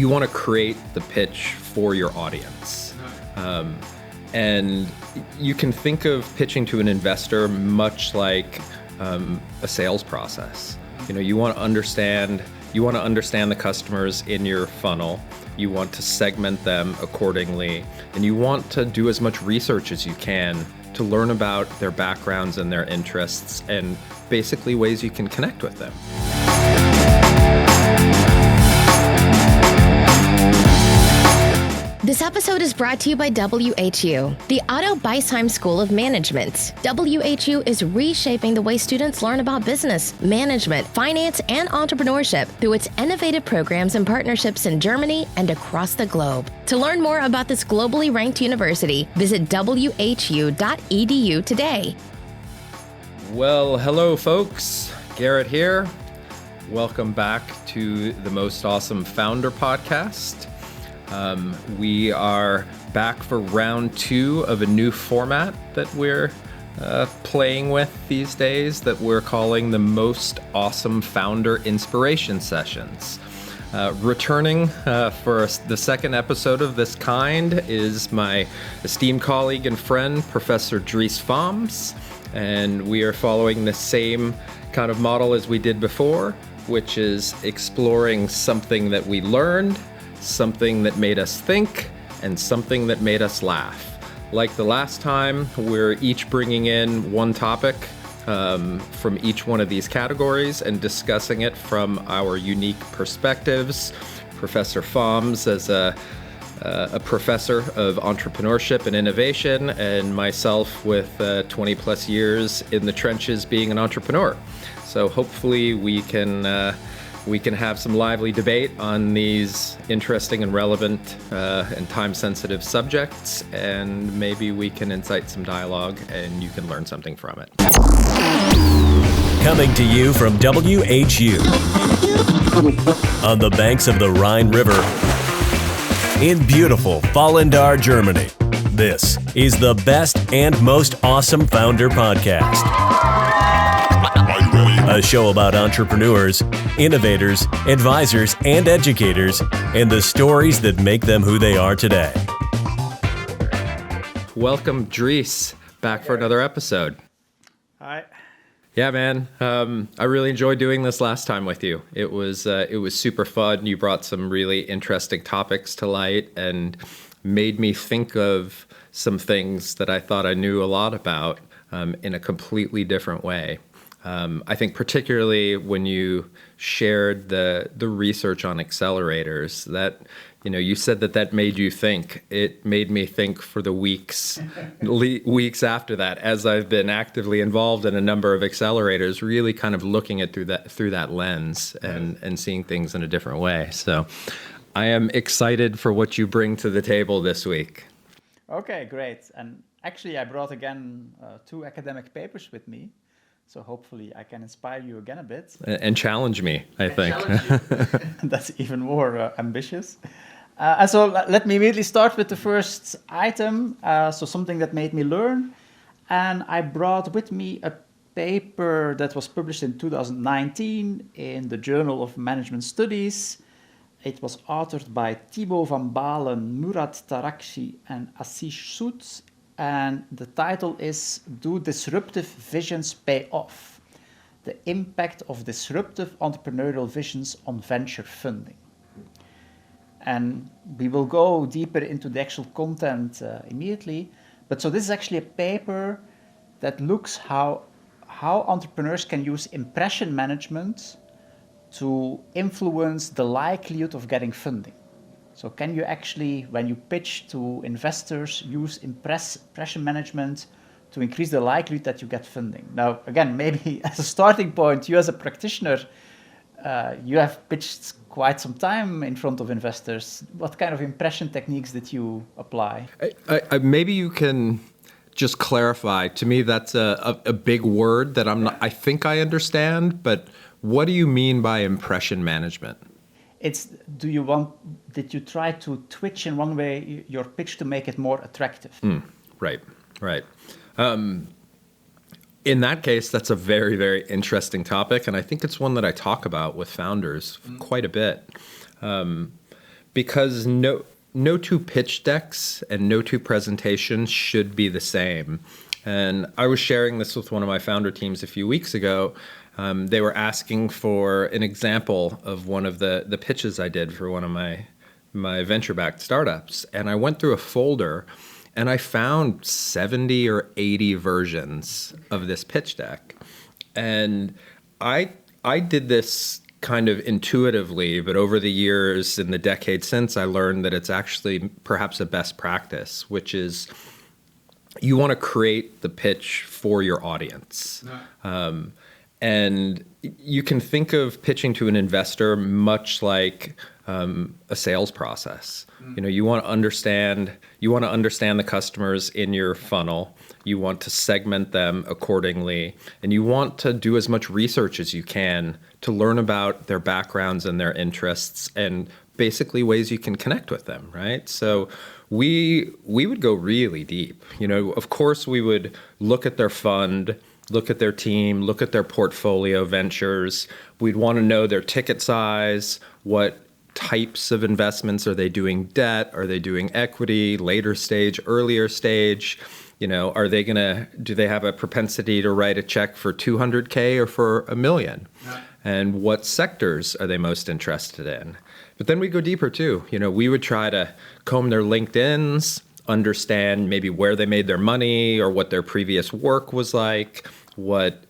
you want to create the pitch for your audience. And you can think of pitching to an investor much like a sales process. You want to understand the customers in your funnel. You want to segment them accordingly, and you want to do as much research as you can to learn about their backgrounds and their interests and basically ways you can connect with them. This episode is brought to you by WHU, the Otto Beisheim School of Management. WHU is reshaping the way students learn about business, management, finance, and entrepreneurship through its innovative programs and partnerships in Germany and across the globe. To learn more about this globally ranked university, visit whu.edu today. Well, hello, folks. Gerrit here. Welcome back to the Most Awesome Founder podcast. We are back for round 2 of a new format that we're playing with these days that we're calling the Most Awesome Founder Inspiration Sessions. Returning for the second episode of this kind is my esteemed colleague and friend, Professor Dries Faems, and we are following the same kind of model as we did before, which is exploring something that we learned, something that made us think, and something that made us laugh. Like the last time, we're each bringing in one topic from each one of these categories and discussing it from our unique perspectives. Professor Faems as a professor of entrepreneurship and innovation, and myself with 20 plus years in the trenches being an entrepreneur. So hopefully we can have some lively debate on these interesting and relevant and time-sensitive subjects, and maybe we can incite some dialogue and you can learn something from it. Coming to you from WHU on the banks of the Rhine River in beautiful Vallendar, Germany. This is the best and most awesome founder podcast. A show about entrepreneurs, innovators, advisors, and educators, and the stories that make them who they are today. Welcome, Dries, back for another episode. Hi. Yeah, man. I really enjoyed doing this last time with you. It was super fun. You brought some really interesting topics to light and made me think of some things that I thought I knew a lot about in a completely different way. I think particularly when you shared the research on accelerators, that you said that made you think. It made me think for the weeks after that, as I've been actively involved in a number of accelerators, really kind of looking at through that lens and seeing things in a different way. So I am excited for what you bring to the table this week. Okay, great. And actually, I brought again 2 academic papers with me. So hopefully I can inspire you again a bit. And challenge me, I think. That's even more ambitious. And so let me immediately start with the first item. So something that made me learn. And I brought with me a paper that was published in 2019 in the Journal of Management Studies. It was authored by Thibaut van Balen, Murat Tarakci, and Ashish Sood. And the title is Do Disruptive Visions Pay Off? The Impact of Disruptive Entrepreneurial Visions on Venture Funding. And we will go deeper into the actual content immediately. But so this is actually a paper that looks how entrepreneurs can use impression management to influence the likelihood of getting funding. So can you actually, when you pitch to investors, use impression management to increase the likelihood that you get funding? Now, again, maybe as a starting point, you as a practitioner, you have pitched quite some time in front of investors. What kind of impression techniques did you apply? Maybe you can just clarify. To me, that's a big word that I think I understand, but what do you mean by impression management? Did you try to twitch in one way your pitch to make it more attractive? Right. In that case, that's a very, very interesting topic, and I think it's one that I talk about with founders quite a bit. because no two pitch decks and no two presentations should be the same. And I was sharing this with one of my founder teams a few weeks ago. They were asking for an example of one of the pitches I did for one of my venture-backed startups. And I went through a folder and I found 70 or 80 versions of this pitch deck. And I did this kind of intuitively, but over the years and the decades since, I learned that it's actually perhaps a best practice, which is you want to create the pitch for your audience. And you can think of pitching to an investor much like a sales process. You want to understand the customers in your funnel. You want to segment them accordingly, and you want to do as much research as you can to learn about their backgrounds and their interests and basically ways you can connect with them, right? So we would go really deep. Of course we would look at their fund, look at their team, look at their portfolio ventures. We'd want to know their ticket size, what types of investments are they doing, debt, are they doing equity, later stage, earlier stage? Do they have a propensity to write a check for 200K or for $1 million? And what sectors are they most interested in? But then we go deeper too. We would try to comb their LinkedIns, understand maybe where they made their money or what their previous work was like, what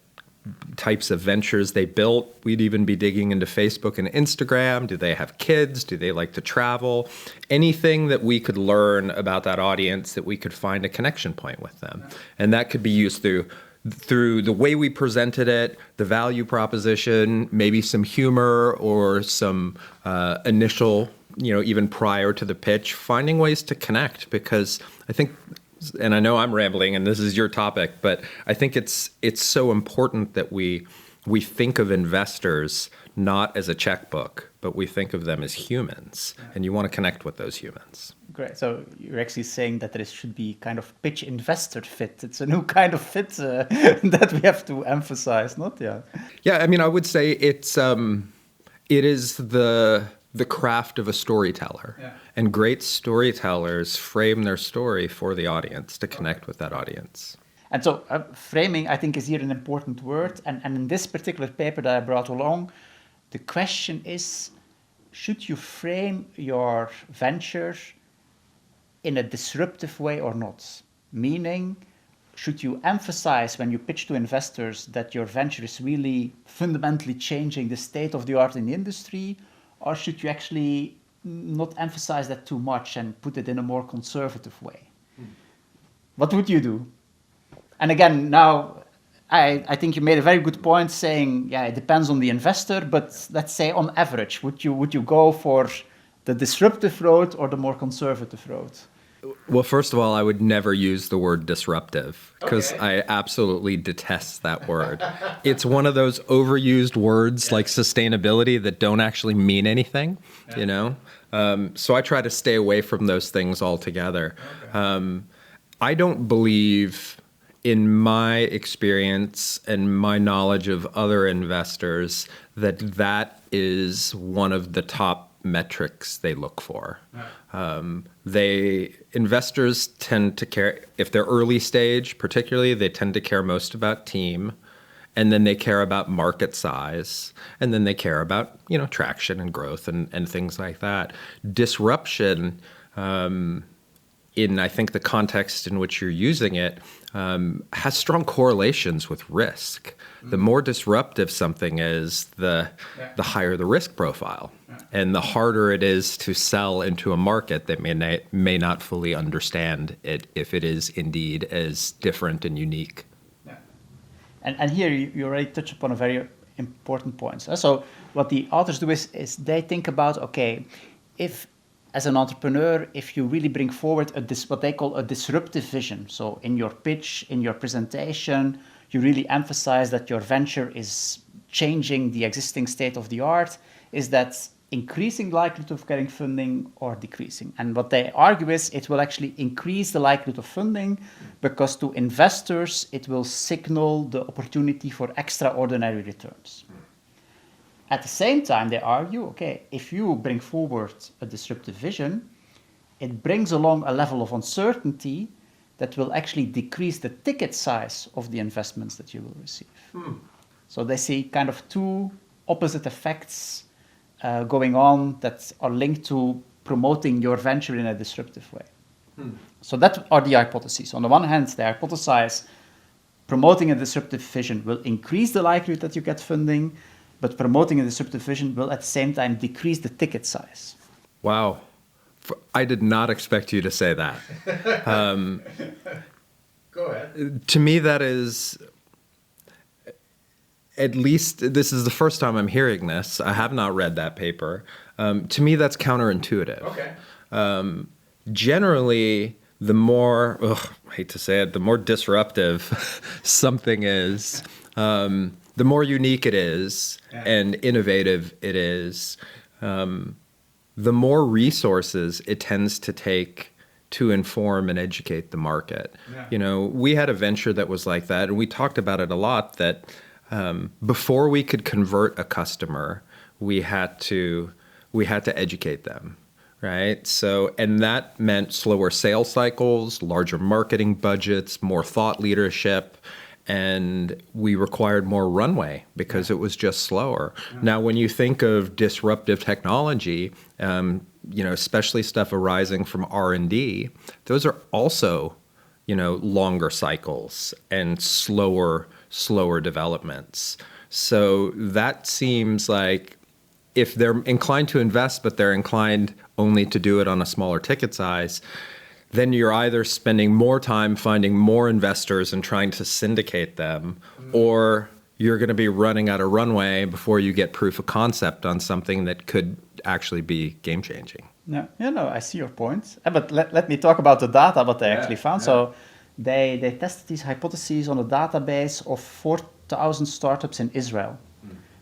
types of ventures they built. We'd even be digging into Facebook and Instagram. Do they have kids? Do they like to travel? Anything that we could learn about that audience that we could find a connection point with them. And that could be used through the way we presented it, the value proposition, maybe some humor or some initial, even prior to the pitch, finding ways to connect, because I think, and I know I'm rambling and this is your topic, but I think it's so important that we think of investors not as a checkbook, but we think of them as humans, and you want to connect with those humans. Great. So you're actually saying that there should be kind of pitch investor fit. It's a new kind of fit that we have to emphasize, not? Yeah. Yeah. I mean, I would say it is the craft of a storyteller. Yeah. And great storytellers frame their story for the audience to connect with that audience. And so framing, I think, is here an important word. And in this particular paper that I brought along, the question is, should you frame your venture in a disruptive way or not? Meaning, should you emphasize when you pitch to investors that your venture is really fundamentally changing the state of the art in the industry? Or should you actually not emphasize that too much and put it in a more conservative way? What would you do? And again, now, I think you made a very good point saying, yeah, it depends on the investor, but let's say on average, would you go for the disruptive road or the more conservative road? Well, first of all, I would never use the word disruptive because I absolutely detest that word. It's one of those overused words like sustainability that don't actually mean anything, So I try to stay away from those things altogether. I don't believe, in my experience and my knowledge of other investors, that is one of the top metrics they look for. Investors tend to care, if they're early stage particularly, they tend to care most about team, and then they care about market size, and then they care about traction and growth and things like that. Disruption, in I think the context in which you're using it, has strong correlations with risk. The more disruptive something is, the higher the risk profile, and the harder it is to sell into a market that may not fully understand it if it is indeed as different and unique. Yeah. And here you already touched upon a very important point. So what the authors do is they think about, if as an entrepreneur, if you really bring forward what they call a disruptive vision, so in your pitch, in your presentation, you really emphasize that your venture is changing the existing state of the art, is that increasing likelihood of getting funding or decreasing? And what they argue is it will actually increase the likelihood of funding because to investors, it will signal the opportunity for extraordinary returns. At the same time, they argue, okay, if you bring forward a disruptive vision, it brings along a level of uncertainty that will actually decrease the ticket size of the investments that you will receive. So they see kind of two opposite effects going on that are linked to promoting your venture in a disruptive way. So that are the hypotheses. On the one hand, they hypothesize promoting a disruptive vision will increase the likelihood that you get funding, but promoting a disruptive vision will at the same time decrease the ticket size. Wow. I did not expect you to say that. Go ahead. To me, that is, at least this is the first time I'm hearing this. I have not read that paper. To me, that's counterintuitive. Okay. Generally, the more, I hate to say it, the more disruptive something is, the more unique it is and innovative it is, the more resources it tends to take to inform and educate the market. Yeah. You know, we had a venture that was like that, and we talked about it a lot, that before we could convert a customer, we had to educate them. Right. So, and that meant slower sales cycles, larger marketing budgets, more thought leadership, and we required more runway because it was just slower. Yeah. Now, when you think of disruptive technology, you know, especially stuff arising from R&D, those are also, you know, longer cycles and slower developments. So that seems like if they're inclined to invest, but they're inclined only to do it on a smaller ticket size, then you're either spending more time finding more investors and trying to syndicate them, or you're going to be running out of runway before you get proof of concept on something that could actually be game-changing. No, I see your point. But let me talk about the data, what they actually found. Yeah. So they tested these hypotheses on a database of 4,000 startups in Israel.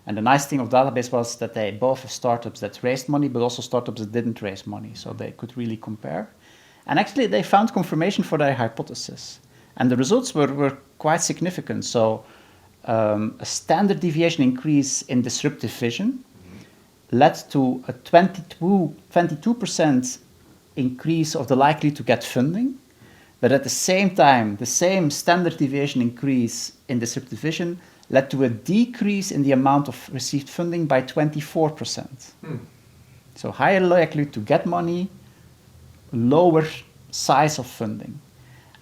And the nice thing of database was that they both have startups that raised money, but also startups that didn't raise money. So they could really compare. And actually, they found confirmation for their hypothesis. And the results were quite significant. So a standard deviation increase in disruptive vision led to a 22% increase of the likelihood to get funding. But at the same time, the same standard deviation increase in disruptive vision led to a decrease in the amount of received funding by 24%. So higher likelihood to get money, lower size of funding.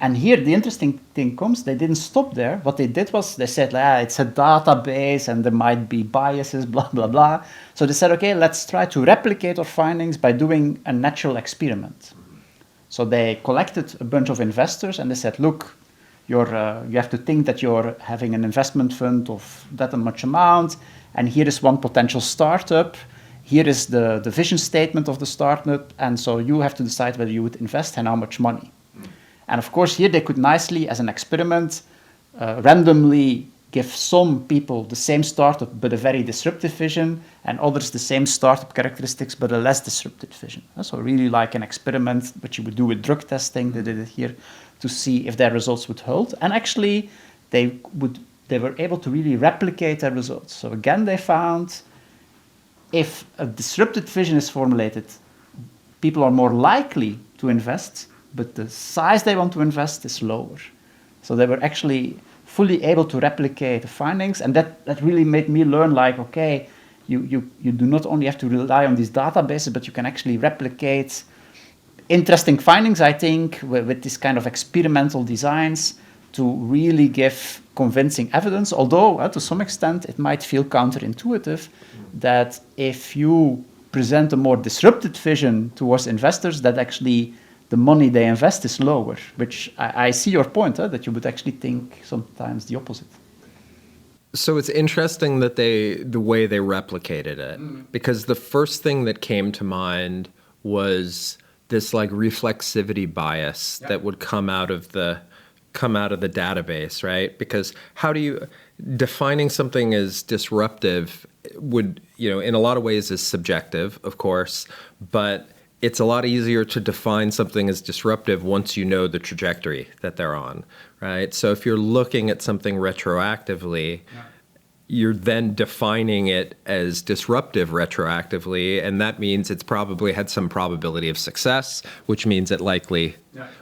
And here the interesting thing comes, they didn't stop there. What they did was they said, it's a database and there might be biases, blah, blah, blah. So they said, okay, let's try to replicate our findings by doing a natural experiment. So they collected a bunch of investors and they said, look, you have to think that you're having an investment fund of that much amount, and here is one potential startup. Here is the vision statement of the startup, and so you have to decide whether you would invest and how much money. And of course, here they could nicely, as an experiment, randomly give some people the same startup but a very disruptive vision, and others the same startup characteristics but a less disruptive vision. So really like an experiment, which you would do with drug testing. They did it here to see if their results would hold. And actually, they were able to really replicate their results. So again, they found if a disruptive vision is formulated, people are more likely to invest, but the size they want to invest is lower. So they were actually fully able to replicate the findings, and that really made me learn, like, okay, you do not only have to rely on these databases, but you can actually replicate interesting findings, I think, with this kind of experimental designs to really give convincing evidence, although to some extent it might feel counterintuitive that if you present a more disruptive vision towards investors, that actually the money they invest is lower, which I see your point, that you would actually think sometimes the opposite. So it's interesting that the way they replicated it, because the first thing that came to mind was this like reflexivity bias that would come out of the database, right? Because how do you defining something as disruptive would, in a lot of ways is subjective, of course, but it's a lot easier to define something as disruptive once you know the trajectory that they're on, right? So if you're looking at something retroactively, you're then defining it as disruptive retroactively, and that means it's probably had some probability of success, which means it likely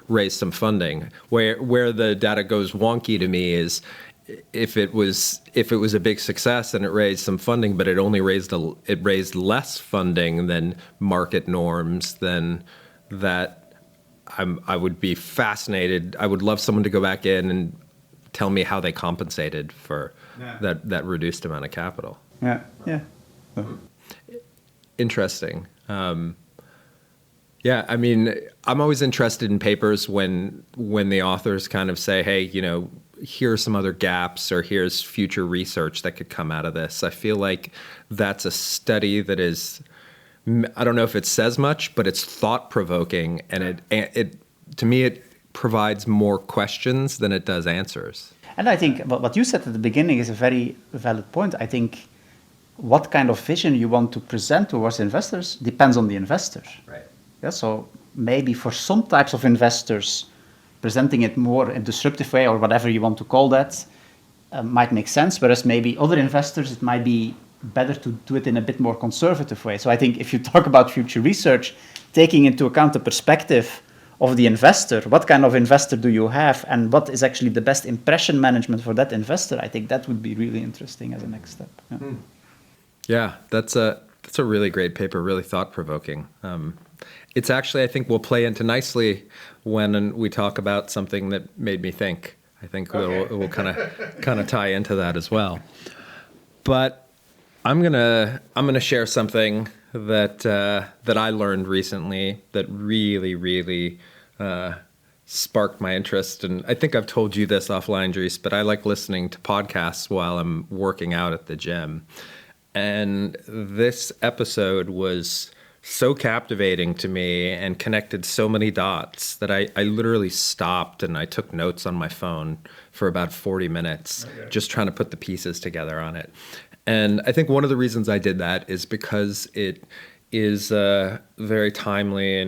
raised some funding. Where the data goes wonky to me is if it was a big success and it raised some funding, but it only raised less funding than market norms, then that I would be fascinated. I would love someone to go back in and tell me how they compensated for that reduced amount of capital. Yeah. Interesting. Yeah, I mean, I'm always interested in papers when the authors kind of say, hey, here are some other gaps, or here's future research that could come out of this. I feel like that's a study that is, I don't know if it says much, but it's thought-provoking, and it to me, it provides more questions than it does answers. And I think what you said at the beginning is a very valid point. I think what kind of vision you want to present towards investors depends on the investor. Right. Yeah, so maybe for some types of investors, presenting it more in a disruptive way, or whatever you want to call that, might make sense. Whereas maybe other investors, it might be better to do it in a bit more conservative way. So I think if you talk about future research, taking into account the perspective of the investor, what kind of investor do you have, and what is actually the best impression management for that investor, I think that would be really interesting as a next step. Yeah, that's a really great paper, really thought-provoking. It's actually, I think, will play into nicely when we talk about something that made me think. I think it will kind of tie into that as well. But I'm gonna share something that I learned recently that really sparked my interest. And I think I've told you this offline, Dries, but I like listening to podcasts while I'm working out at the gym. And this episode was so captivating to me and connected so many dots that I literally stopped and I took notes on my phone for about 40 minutes, just trying to put the pieces together on it. And I think one of the reasons I did that is because it is a very timely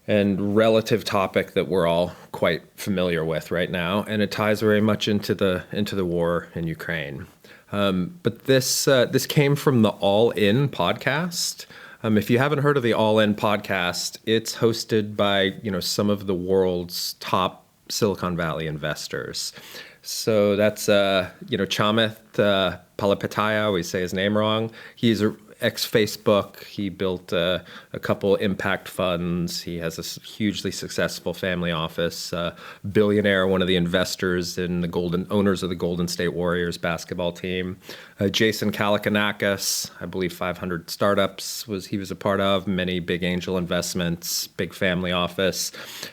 and relative topic that we're all quite familiar with right now, and it ties very much into the war in Ukraine. But this came from the All In podcast. If you haven't heard of the All In podcast, it's hosted by some of the world's top Silicon Valley investors. So that's Chamath Palihapitiya. I always say his name wrong. He's ex-Facebook. He built a couple impact funds. He has a hugely successful family office. Billionaire, one of the investors in owners of the Golden State Warriors basketball team. Jason Kalakanakis, I believe 500 startups he was a part of, many big angel investments, big family office.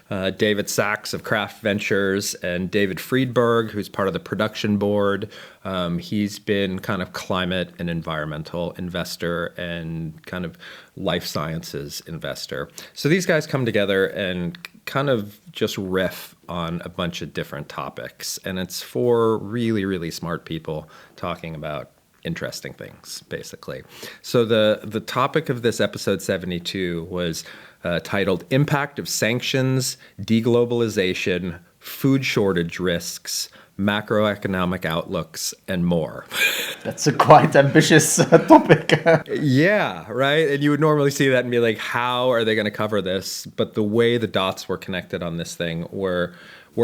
David Sachs of Kraft Ventures, and David Friedberg, who's part of the production board. He's been kind of climate and environmental investor and kind of life sciences investor. So these guys come together and kind of just riff on a bunch of different topics. And it's for really smart people talking about interesting things, basically. So the topic of this episode 72 was titled Impact of Sanctions, Deglobalization, Food Shortage Risks, Macroeconomic Outlooks, and more. That's a quite ambitious topic. Yeah, right? And you would normally see that and be like, how are they going to cover this? But the way the dots were connected on this thing were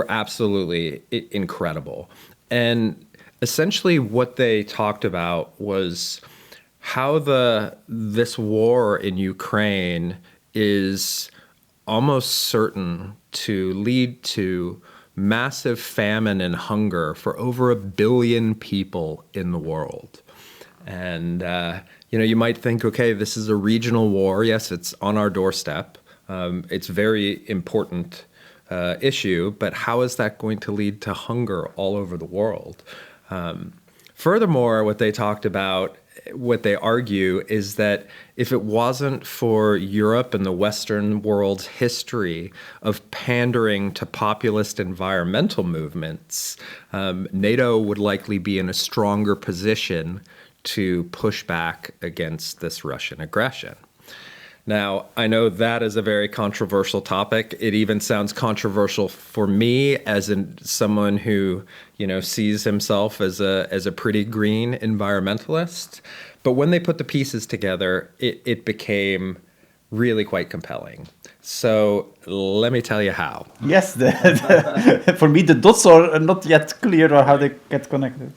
absolutely incredible. And essentially what they talked about was how this war in Ukraine is almost certain to lead to massive famine and hunger for over 1 billion people in the world. And, you might think, okay, this is a regional war. Yes, it's on our doorstep. It's a very important issue, but how is that going to lead to hunger all over the world? Furthermore, what they argue is that if it wasn't for Europe and the Western world's history of pandering to populist environmental movements, NATO would likely be in a stronger position to push back against this Russian aggression. Now, I know that is a very controversial topic. It even sounds controversial for me as someone who, sees himself as a pretty green environmentalist. But when they put the pieces together, it became really quite compelling. So let me tell you how. Yes, for me the dots are not yet clear or how they get connected.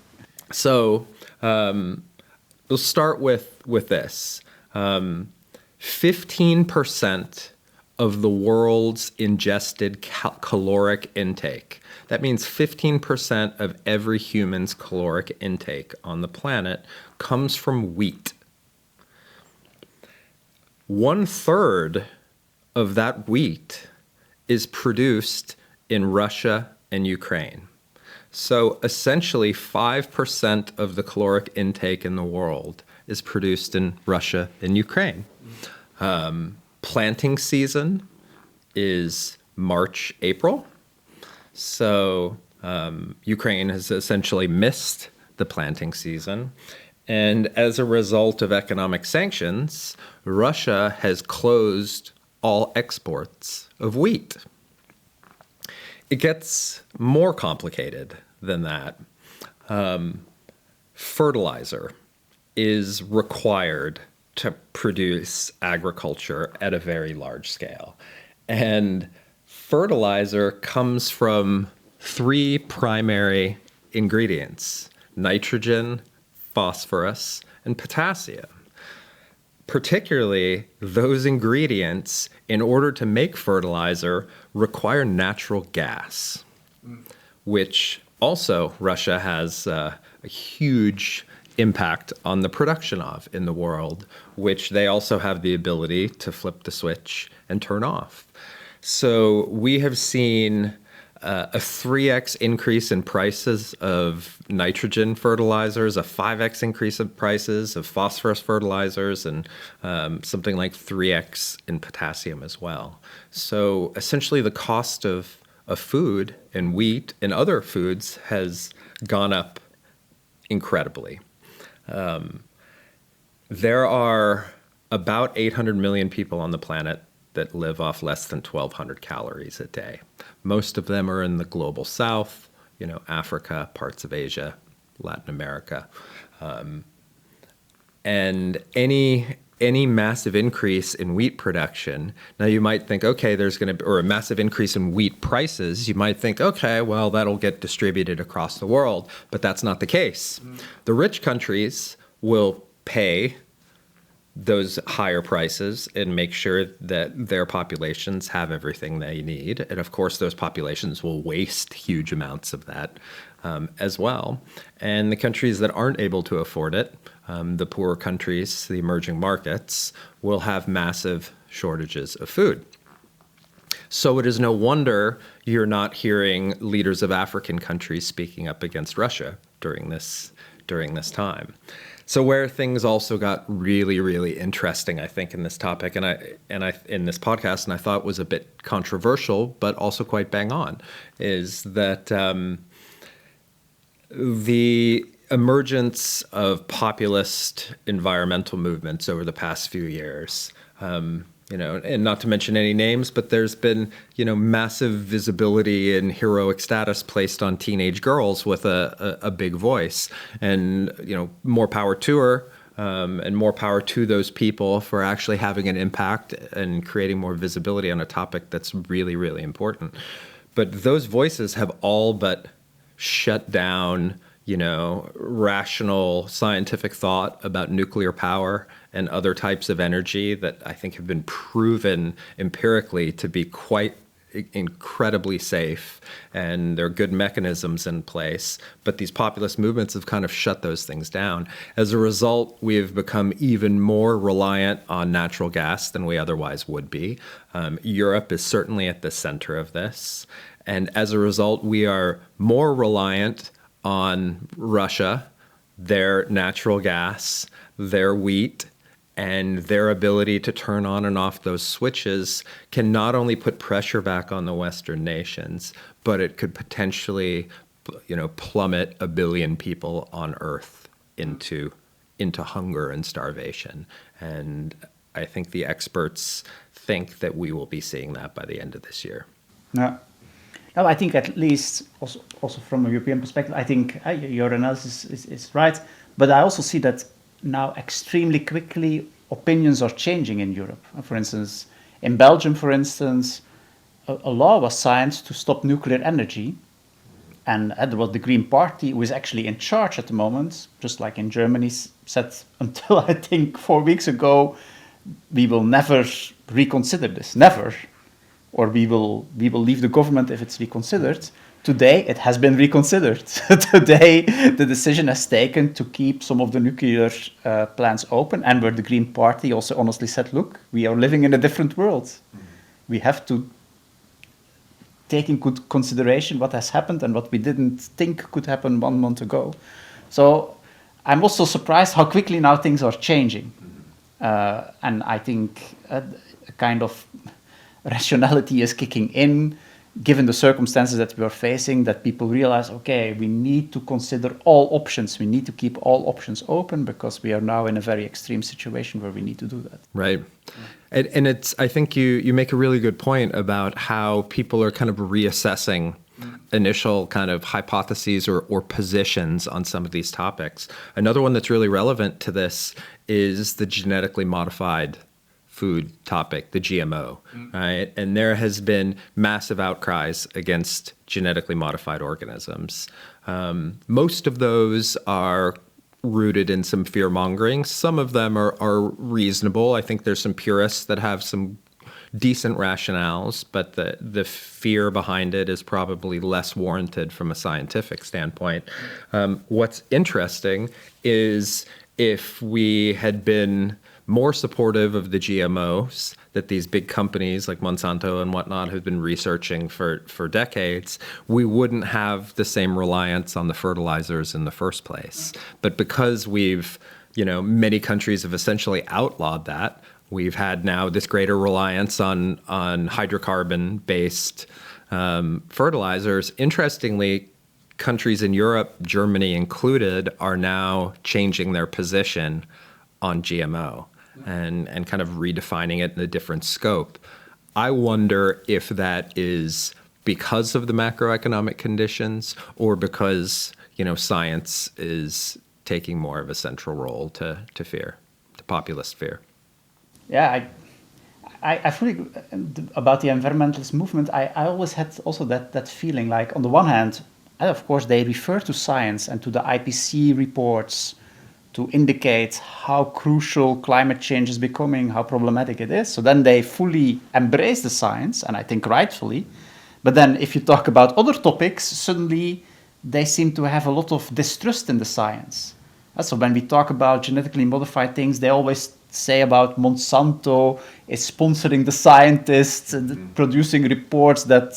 So we'll start with this. 15% of the world's ingested caloric intake. That means 15% of every human's caloric intake on the planet comes from wheat. 1/3 of that wheat is produced in Russia and Ukraine. So essentially 5% of the caloric intake in the world is produced in Russia and Ukraine. Planting season is March, April. So Ukraine has essentially missed the planting season. And as a result of economic sanctions, Russia has closed all exports of wheat. It gets more complicated than that. Fertilizer is required to produce agriculture at a very large scale. And fertilizer comes from 3 primary ingredients: nitrogen, phosphorus, and potassium. Particularly, those ingredients, in order to make fertilizer, require natural gas, which also Russia has a huge impact on the production of in the world, which they also have the ability to flip the switch and turn off. So we have seen a 3x increase in prices of nitrogen fertilizers, a 5x increase in prices of phosphorus fertilizers, and something like 3x in potassium as well. So essentially the cost of food and wheat and other foods has gone up incredibly. There are about 800 million people on the planet that live off less than 1,200 calories a day. Most of them are in the global south, Africa, parts of Asia, Latin America. And any massive increase in wheat production, now you might think, okay, or a massive increase in wheat prices, you might think, okay, well, that'll get distributed across the world, but that's not the case. The rich countries will pay those higher prices and make sure that their populations have everything they need. And of course, those populations will waste huge amounts of that as well. And the countries that aren't able to afford it, the poorer countries, the emerging markets, will have massive shortages of food. So it is no wonder you're not hearing leaders of African countries speaking up against Russia during this time. So where things also got really, really interesting, I think, in this topic, and I in this podcast, and I thought was a bit controversial, but also quite bang on, is that the emergence of populist environmental movements over the past few years, and not to mention any names, but there's been, massive visibility and heroic status placed on teenage girls with a big voice. And, more power to her, and more power to those people for actually having an impact and creating more visibility on a topic that's really, really important. But those voices have all but shut down, rational scientific thought about nuclear power and other types of energy that I think have been proven empirically to be quite incredibly safe, and there are good mechanisms in place. But these populist movements have kind of shut those things down. As a result, we have become even more reliant on natural gas than we otherwise would be. Europe is certainly at the center of this. And as a result, we are more reliant on Russia, their natural gas, their wheat, and their ability to turn on and off those switches can not only put pressure back on the Western nations, but it could potentially, plummet 1 billion people on Earth into hunger and starvation. And I think the experts think that we will be seeing that by the end of this year. Yeah. No, I think at least also from a European perspective, I think your analysis is right. But I also see that now extremely quickly opinions are changing in Europe. For instance, in Belgium, for instance, a law was signed to stop nuclear energy. And there was the Green Party, who is actually in charge at the moment, just like in Germany, said until I think 4 weeks ago, we will never reconsider this, never. Or we will leave the government if it's reconsidered. Today, it has been reconsidered. Today, the decision has taken to keep some of the nuclear plants open, and where the Green Party also honestly said, look, we are living in a different world. We have to take in good consideration what has happened and what we didn't think could happen 1 month ago. So I'm also surprised how quickly now things are changing. And I think a kind of rationality is kicking in, given the circumstances that we are facing, that people realize, okay, we need to consider all options. We need to keep all options open because we are now in a very extreme situation where we need to do that. Right. And it's, I think you make a really good point about how people are kind of reassessing initial kind of hypotheses or positions on some of these topics. Another one that's really relevant to this is the genetically modified food topic, the GMO, right? And there has been massive outcries against genetically modified organisms. Most of those are rooted in some fear mongering. Some of them are reasonable. I think there's some purists that have some decent rationales, but the fear behind it is probably less warranted from a scientific standpoint. What's interesting is if we had been more supportive of the GMOs that these big companies like Monsanto and whatnot have been researching for decades, we wouldn't have the same reliance on the fertilizers in the first place. But because many countries have essentially outlawed that, we've had now this greater reliance on hydrocarbon-based fertilizers. Interestingly, countries in Europe, Germany included, are now changing their position on GMO and kind of redefining it in a different scope. I wonder if that is because of the macroeconomic conditions or because, science is taking more of a central role to fear, to populist fear. Yeah, I fully about the environmentalist movement. I always had also that feeling like, on the one hand, of course, they refer to science and to the IPCC reports to indicate how crucial climate change is becoming, how problematic it is. So then they fully embrace the science, and I think rightfully. But then if you talk about other topics, suddenly they seem to have a lot of distrust in the science. So when we talk about genetically modified things, they always say about Monsanto is sponsoring the scientists and producing reports that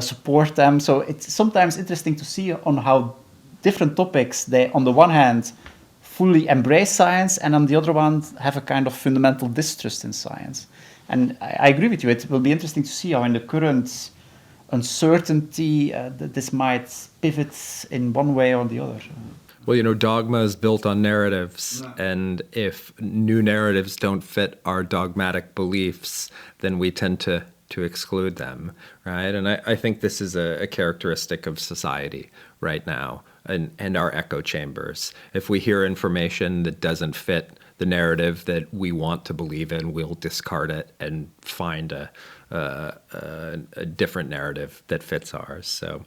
support them. So it's sometimes interesting to see on how different topics, they, on the one hand, fully embrace science, and on the other one, have a kind of fundamental distrust in science. And I agree with you. It will be interesting to see how in the current uncertainty this might pivot in one way or the other. Well, dogma is built on narratives, and if new narratives don't fit our dogmatic beliefs, then we tend to exclude them, right? And I think this is a characteristic of society right now and our echo chambers. If we hear information that doesn't fit the narrative that we want to believe in, we'll discard it and find a different narrative that fits ours. So,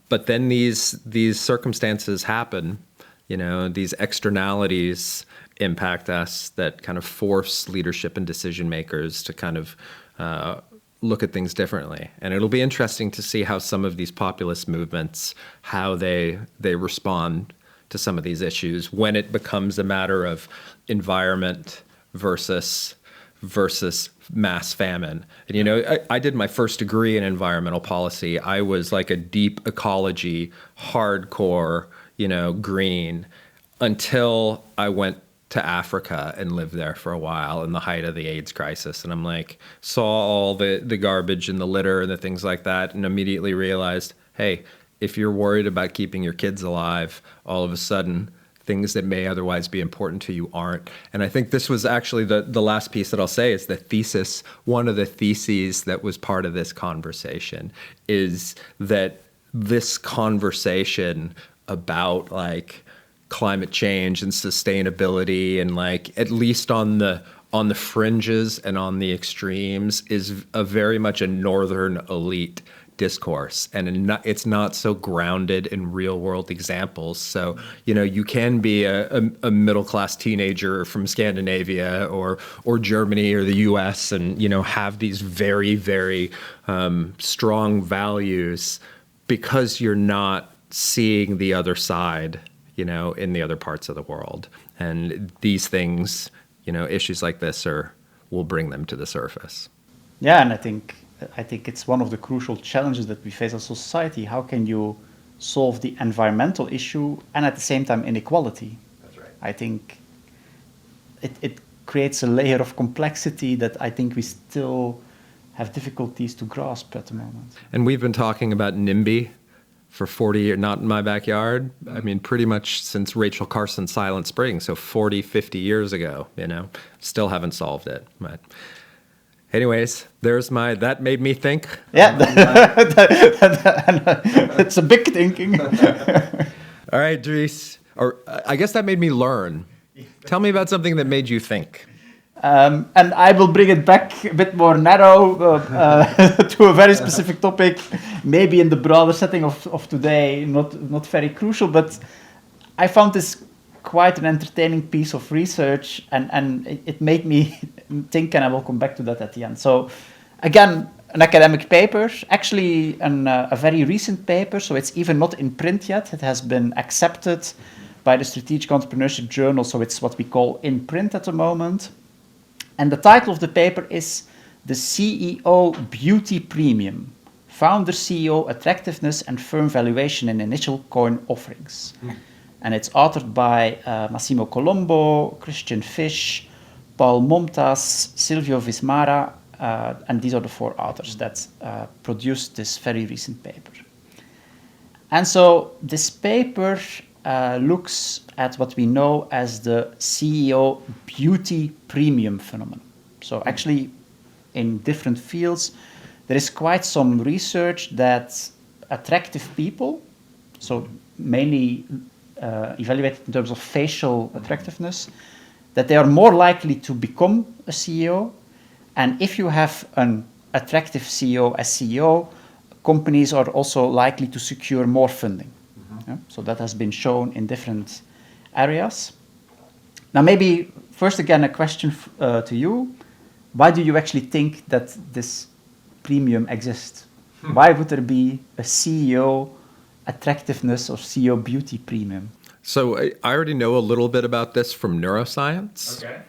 but then these circumstances happen, these externalities impact us that kind of force leadership and decision makers to kind of look at things differently. And it'll be interesting to see how some of these populist movements, how they respond to some of these issues when it becomes a matter of environment versus mass famine. And I did my first degree in environmental policy. I was like a deep ecology, hardcore, green, until I went to Africa and lived there for a while in the height of the AIDS crisis. And I'm like, saw all the garbage and the litter and the things like that, and immediately realized, hey, if you're worried about keeping your kids alive, all of a sudden things that may otherwise be important to you aren't. And I think this was actually the last piece that I'll say is the thesis. One of the theses that was part of this conversation is that this conversation about like climate change and sustainability and like at least on the fringes and on the extremes is a very much a northern elite discourse, and it's not so grounded in real world examples. So, you can be a middle class teenager from Scandinavia or Germany or the US and, have these very, very strong values because you're not seeing the other side, in the other parts of the world. And these things, issues like this will bring them to the surface. Yeah, and I think it's one of the crucial challenges that we face as society. How can you solve the environmental issue and at the same time inequality? That's right. I think it creates a layer of complexity that I think we still have difficulties to grasp at the moment. And we've been talking about NIMBY for 40 years, not in my backyard. I mean, pretty much since Rachel Carson's Silent Spring, so 40, 50 years ago, still haven't solved it. But anyways, that made me think. Yeah, it's a big thinking. All right, Dries, or I guess that made me learn. Tell me about something that made you think. And I will bring it back a bit more narrow to a very specific topic, maybe in the broader setting of today, not very crucial, but I found this quite an entertaining piece of research, and it made me think, and I will come back to that at the end. So again, an academic paper, actually a very recent paper, so it's even not in print yet. It has been accepted by the Strategic Entrepreneurship Journal, so it's what we call in print at the moment. And the title of the paper is The CEO Beauty Premium, Founder CEO Attractiveness and Firm Valuation in Initial Coin Offerings. And it's authored by Massimo Colombo, Christian Fish, Paul Momtaz, Silvio Vismara, and these are the four authors that produced this very recent paper. And so this paper looks at what we know as the CEO beauty premium phenomenon. So actually, in different fields, there is quite some research that attractive people, so mainly evaluated in terms of facial attractiveness, that they are more likely to become a CEO. And if you have an attractive CEO as CEO, companies are also likely to secure more funding. Yeah? So that has been shown in different areas. Now, maybe first again, a question to you. Why do you actually think that this premium exists? Why would there be a CEO attractiveness or CEO beauty premium? So I already know a little bit about this from neuroscience. Okay.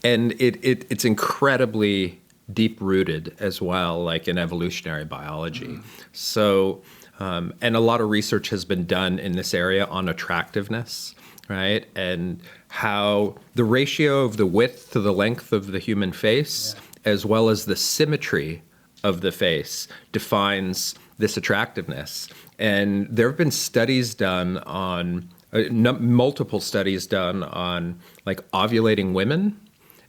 And it's incredibly deep-rooted as well, like in evolutionary biology. So, and a lot of research has been done in this area on attractiveness, right? And how the ratio of the width to the length of the human face, as well as the symmetry of the face, defines this attractiveness. And there have been studies done on, multiple studies done on like ovulating women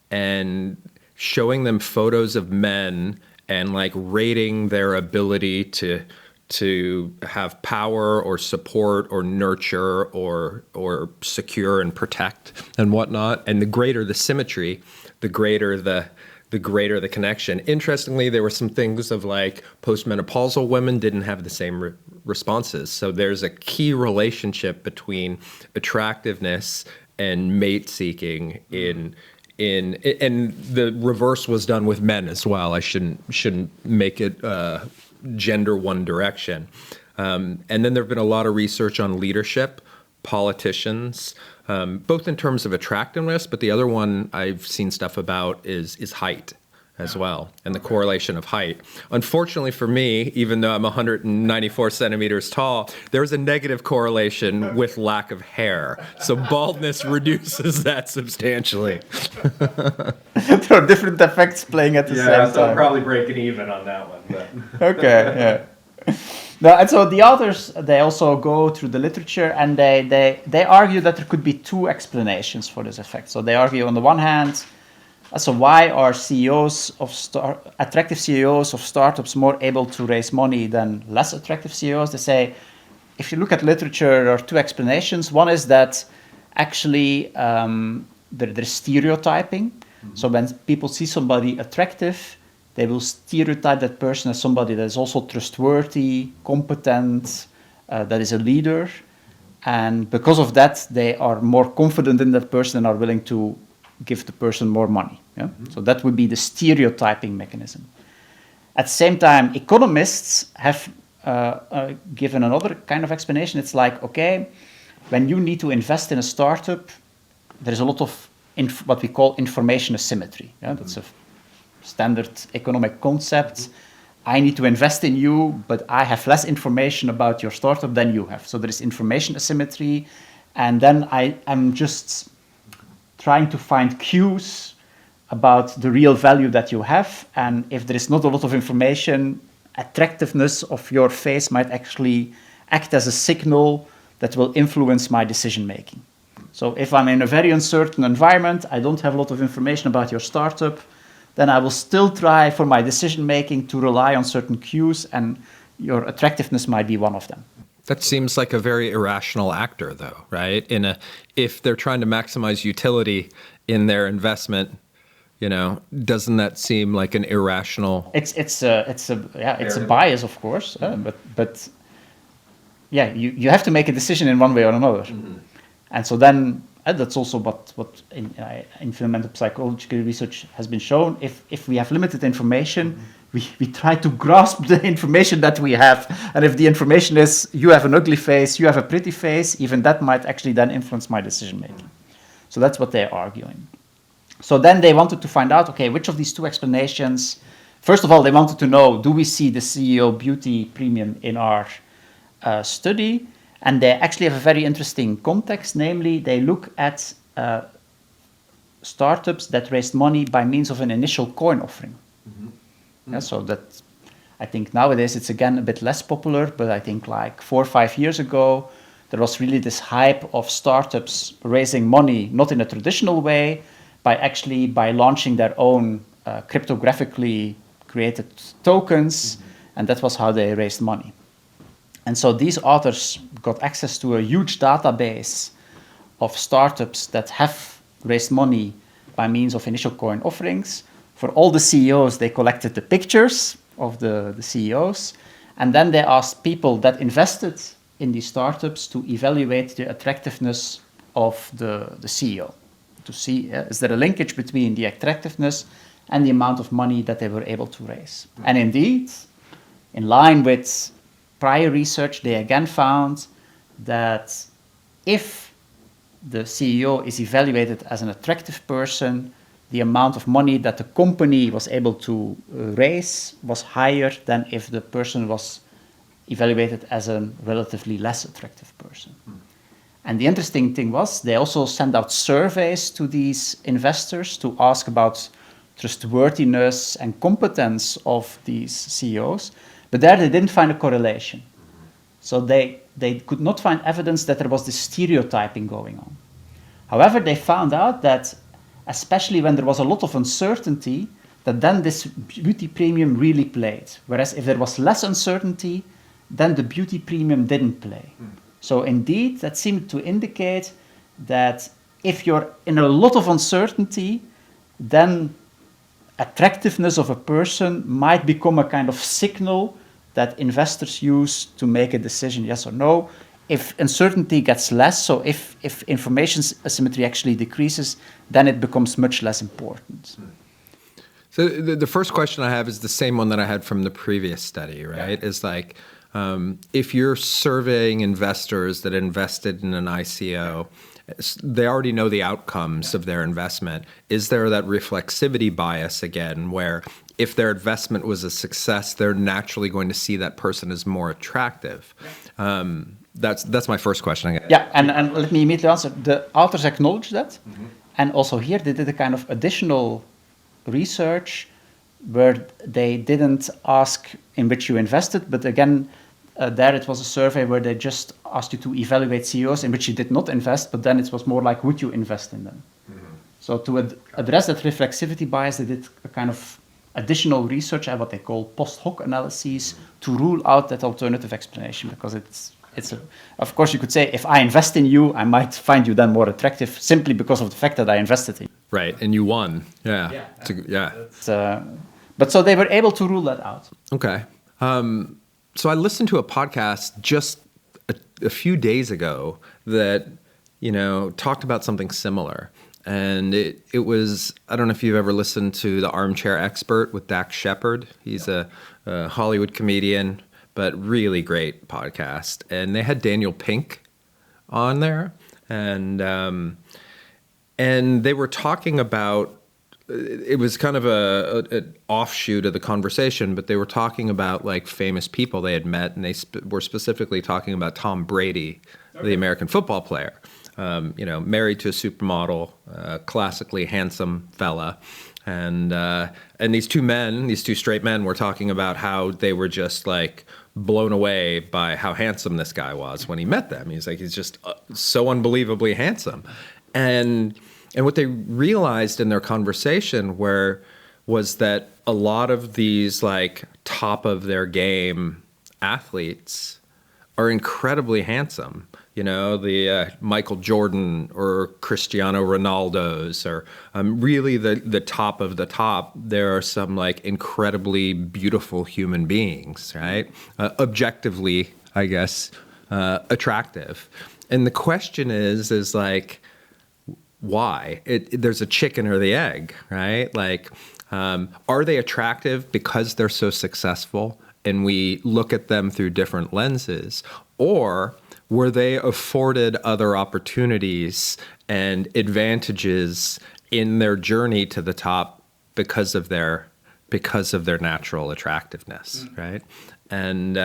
and showing them photos of men and like rating their ability to have power or support or nurture or secure and protect and whatnot. And the greater the symmetry, the greater the connection. Interestingly, there were some things of like postmenopausal women didn't have the same responses. So there's a key relationship between attractiveness and mate seeking and the reverse was done with men as well. I shouldn't make it gender one direction. And then there have been a lot of research on leadership, politicians, both in terms of attractiveness, but the other one I've seen stuff about is height as well, and the correlation of height. Unfortunately for me, even though I'm 194 centimeters tall, there's a negative correlation with lack of hair. So baldness reduces that substantially. There are different effects playing at the same time. Yeah, so I'm probably breaking even on that one. But. Okay, yeah. No, and so the authors, they also go through the literature, and they argue that there could be two explanations for this effect. So they argue on the one hand, so why are attractive CEOs of startups more able to raise money than less attractive CEOs? They say, if you look at literature, there are two explanations. One is that actually there's stereotyping. Mm-hmm. So when people see somebody attractive, they will stereotype that person as somebody that is also trustworthy, competent, that is a leader. And because of that, they are more confident in that person and are willing to give the person more money. Yeah? Mm-hmm. So that would be the stereotyping mechanism. At the same time, economists have given another kind of explanation. It's like, okay, when you need to invest in a startup, there's a lot of what we call information asymmetry. Yeah? That's a standard economic concept. I need to invest in you, but I have less information about your startup than you have. So there is information asymmetry, and then I am just trying to find cues about the real value that you have. And if there is not a lot of information, attractiveness of your face might actually act as a signal that will influence my decision making. So if I'm in a very uncertain environment, I don't have a lot of information about your startup, then I will still try for my decision making to rely on certain cues, and your attractiveness might be one of them. That seems like a very irrational actor, though, right? If they're trying to maximize utility in their investment, doesn't that seem like an irrational? It's a bias, of course, but you have to make a decision in one way or another, mm-hmm. And so then that's also what in fundamental psychological research has been shown. If we have limited information, mm-hmm. we try to grasp the information that we have. And if the information is, you have an ugly face, you have a pretty face, even that might actually then influence my decision making. So that's what they're arguing. So then they wanted to find out, okay, which of these two explanations, first of all, they wanted to know, do we see the CEO beauty premium in our study? And they actually have a very interesting context, namely they look at startups that raised money by means of an initial coin offering. Mm-hmm. Mm-hmm. Yeah, so that, I think nowadays it's again a bit less popular, but I think like 4 or 5 years ago, there was really this hype of startups raising money, not in a traditional way, by launching their own cryptographically created tokens, mm-hmm. and that was how they raised money. And so these authors got access to a huge database of startups that have raised money by means of initial coin offerings. For all the CEOs, they collected the pictures of the CEOs, and then they asked people that invested in these startups to evaluate the attractiveness of the CEO, to see is there a linkage between the attractiveness and the amount of money that they were able to raise. And indeed, in line with prior research, they again found that if the CEO is evaluated as an attractive person, the amount of money that the company was able to raise was higher than if the person was evaluated as a relatively less attractive person. And the interesting thing was they also sent out surveys to these investors to ask about trustworthiness and competence of these CEOs, but there they didn't find a correlation. So they could not find evidence that there was this stereotyping going on. However, they found out that especially when there was a lot of uncertainty, that then this beauty premium really played. Whereas if there was less uncertainty, then the beauty premium didn't play. So indeed, that seemed to indicate that if you're in a lot of uncertainty, then attractiveness of a person might become a kind of signal that investors use to make a decision, yes or no. If uncertainty gets less, so if information asymmetry actually decreases, then it becomes much less important. So the first question I have is the same one that I had from the previous study, right? Yeah. Is like, if you're surveying investors that invested in an ICO, they already know the outcomes of their investment. Is there that reflexivity bias again, where if their investment was a success, they're naturally going to see that person as more attractive? That's my first question. Yeah, and let me immediately answer. The authors acknowledge that, mm-hmm. and also here they did a kind of additional research where they didn't ask in which you invested, but again, there it was a survey where they just asked you to evaluate CEOs in which you did not invest, but then it was more like, would you invest in them? So to address that reflexivity bias, they did a kind of additional research at what they call post hoc analyses to rule out that alternative explanation, because of course you could say, if I invest in you, I might find you then more attractive simply because of the fact that I invested in you. Right, and you won. Yeah. But so they were able to rule that out. Okay. So I listened to a podcast just a few days ago that, talked about something similar. And it was, I don't know if you've ever listened to The Armchair Expert with Dax Shepard. He's a Hollywood comedian, but really great podcast. And they had Daniel Pink on there. And they were talking about, it was kind of an offshoot of the conversation, but they were talking about like famous people they had met, and they were specifically talking about Tom Brady, the American football player. Married to a supermodel, classically handsome fella, and these two straight men were talking about how they were just like blown away by how handsome this guy was when he met them. He's just so unbelievably handsome, and what they realized in their conversation was that a lot of these like top of their game athletes are incredibly handsome. The Michael Jordan or Cristiano Ronaldo's, or really the top of the top. There are some like incredibly beautiful human beings, right? Objectively, I guess, attractive. And the question is like, why? There's a chicken or the egg, right? Like, are they attractive because they're so successful and we look at them through different lenses, or were they afforded other opportunities and advantages in their journey to the top because of their natural attractiveness, right? And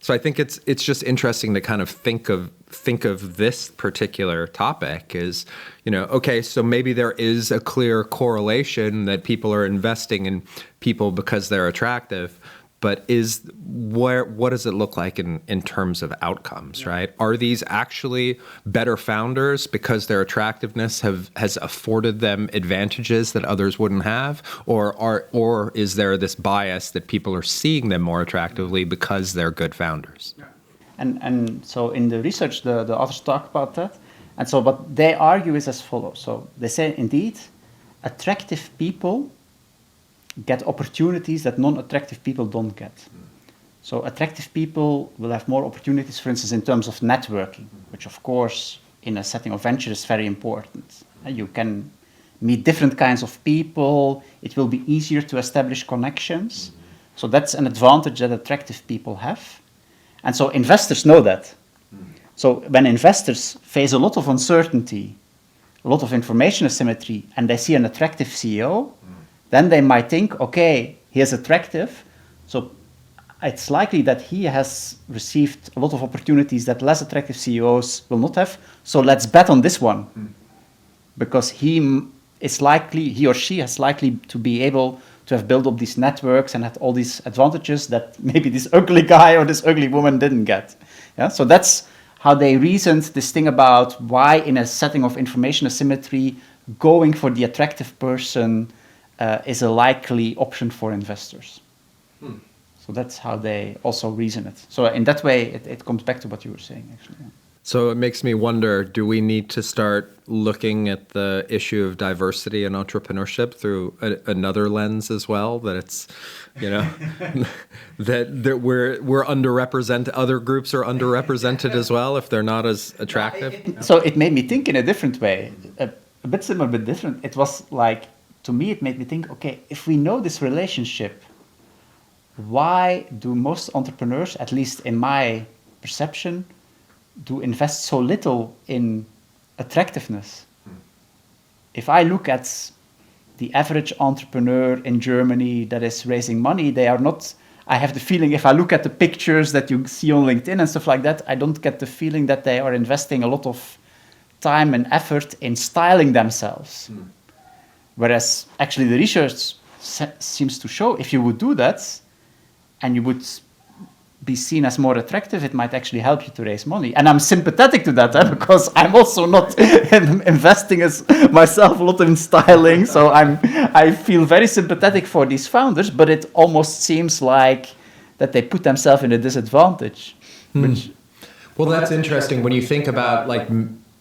so I think it's just interesting to kind of think of this particular topic as, okay, so maybe there is a clear correlation that people are investing in people because they're attractive. But what does it look like in terms of outcomes, right? Are these actually better founders because their attractiveness has afforded them advantages that others wouldn't have? Or is there this bias that people are seeing them more attractively because they're good founders? And so in the research, the authors talk about that. And so what they argue is as follows. So they say, indeed, attractive people get opportunities that non-attractive people don't get. So attractive people will have more opportunities, for instance, in terms of networking, which of course, in a setting of venture is very important. You can meet different kinds of people. It will be easier to establish connections. So that's an advantage that attractive people have. And so investors know that. So when investors face a lot of uncertainty, a lot of information asymmetry, and they see an attractive CEO, then they might think, okay, he is attractive, so it's likely that he has received a lot of opportunities that less attractive CEOs will not have, so let's bet on this one. Because he or she is likely to be able to have built up these networks and had all these advantages that maybe this ugly guy or this ugly woman didn't get. Yeah? So that's how they reasoned this thing about why in a setting of information asymmetry, going for the attractive person is a likely option for investors. So that's how they also reason it. So in that way, it comes back to what you were saying, actually. Yeah. So it makes me wonder, do we need to start looking at the issue of diversity and entrepreneurship through another lens as well? That it's, that we're underrepresented, other groups are underrepresented as well if they're not as attractive? So it made me think in a different way, a bit similar, but different. It was like, to me, it made me think, okay, if we know this relationship, why do most entrepreneurs, at least in my perception, do invest so little in attractiveness? If I look at the average entrepreneur in Germany that is raising money, they are not, I have the feeling, if I look at the pictures that you see on LinkedIn and stuff like that, I don't get the feeling that they are investing a lot of time and effort in styling themselves. Whereas actually the research seems to show if you would do that and you would be seen as more attractive, it might actually help you to raise money. And I'm sympathetic to that because I'm also not investing as myself a lot in styling. So I feel very sympathetic for these founders, but it almost seems like that they put themselves in a disadvantage. Which, well, that's interesting when you think about like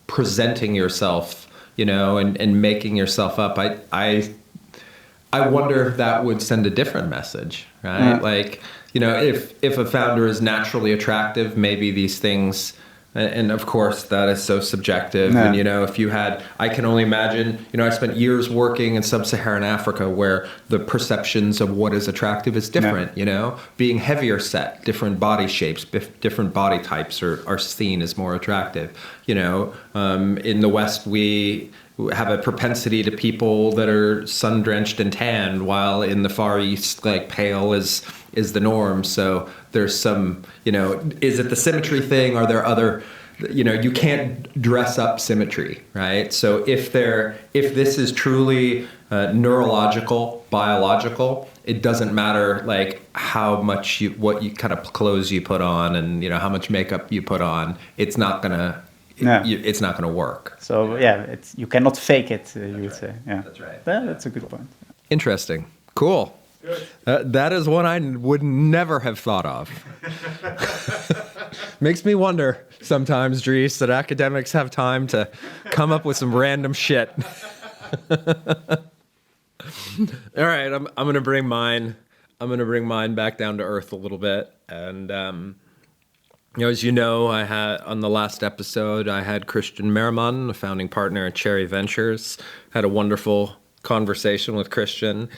presenting yourself, you know, and making yourself up. I wonder if that would send a different message, right? Like, you know, if a founder is naturally attractive, maybe these things, and of course that is so subjective. And, you know, if you had, I can only imagine, you know, I spent years working in sub-Saharan Africa where the perceptions of what is attractive is different, you know, being heavier set, different body shapes, different body types are seen as more attractive. You know, in the West, we have a propensity to people that are sun-drenched and tanned, while in the Far East, like pale is the norm. So there's some, you know, is it the symmetry thing? Are there other, you know, you can't dress up symmetry, right? So if this is truly neurological, biological, it doesn't matter like how much what kind of clothes you put on and, you know, how much makeup you put on. It's not gonna. It's not going to work. So yeah, you cannot fake it. You would say. Yeah, that's right. That's a good point. Interesting. Cool. That is one I would never have thought of. Makes me wonder sometimes, Dries, that academics have time to come up with some random shit. All right, I'm going to bring mine. I'm going to bring mine back down to earth a little bit, and. You know, as you know, I had on the last episode, I had Christian Merriman, a founding partner at Cherry Ventures, had a wonderful conversation with Christian.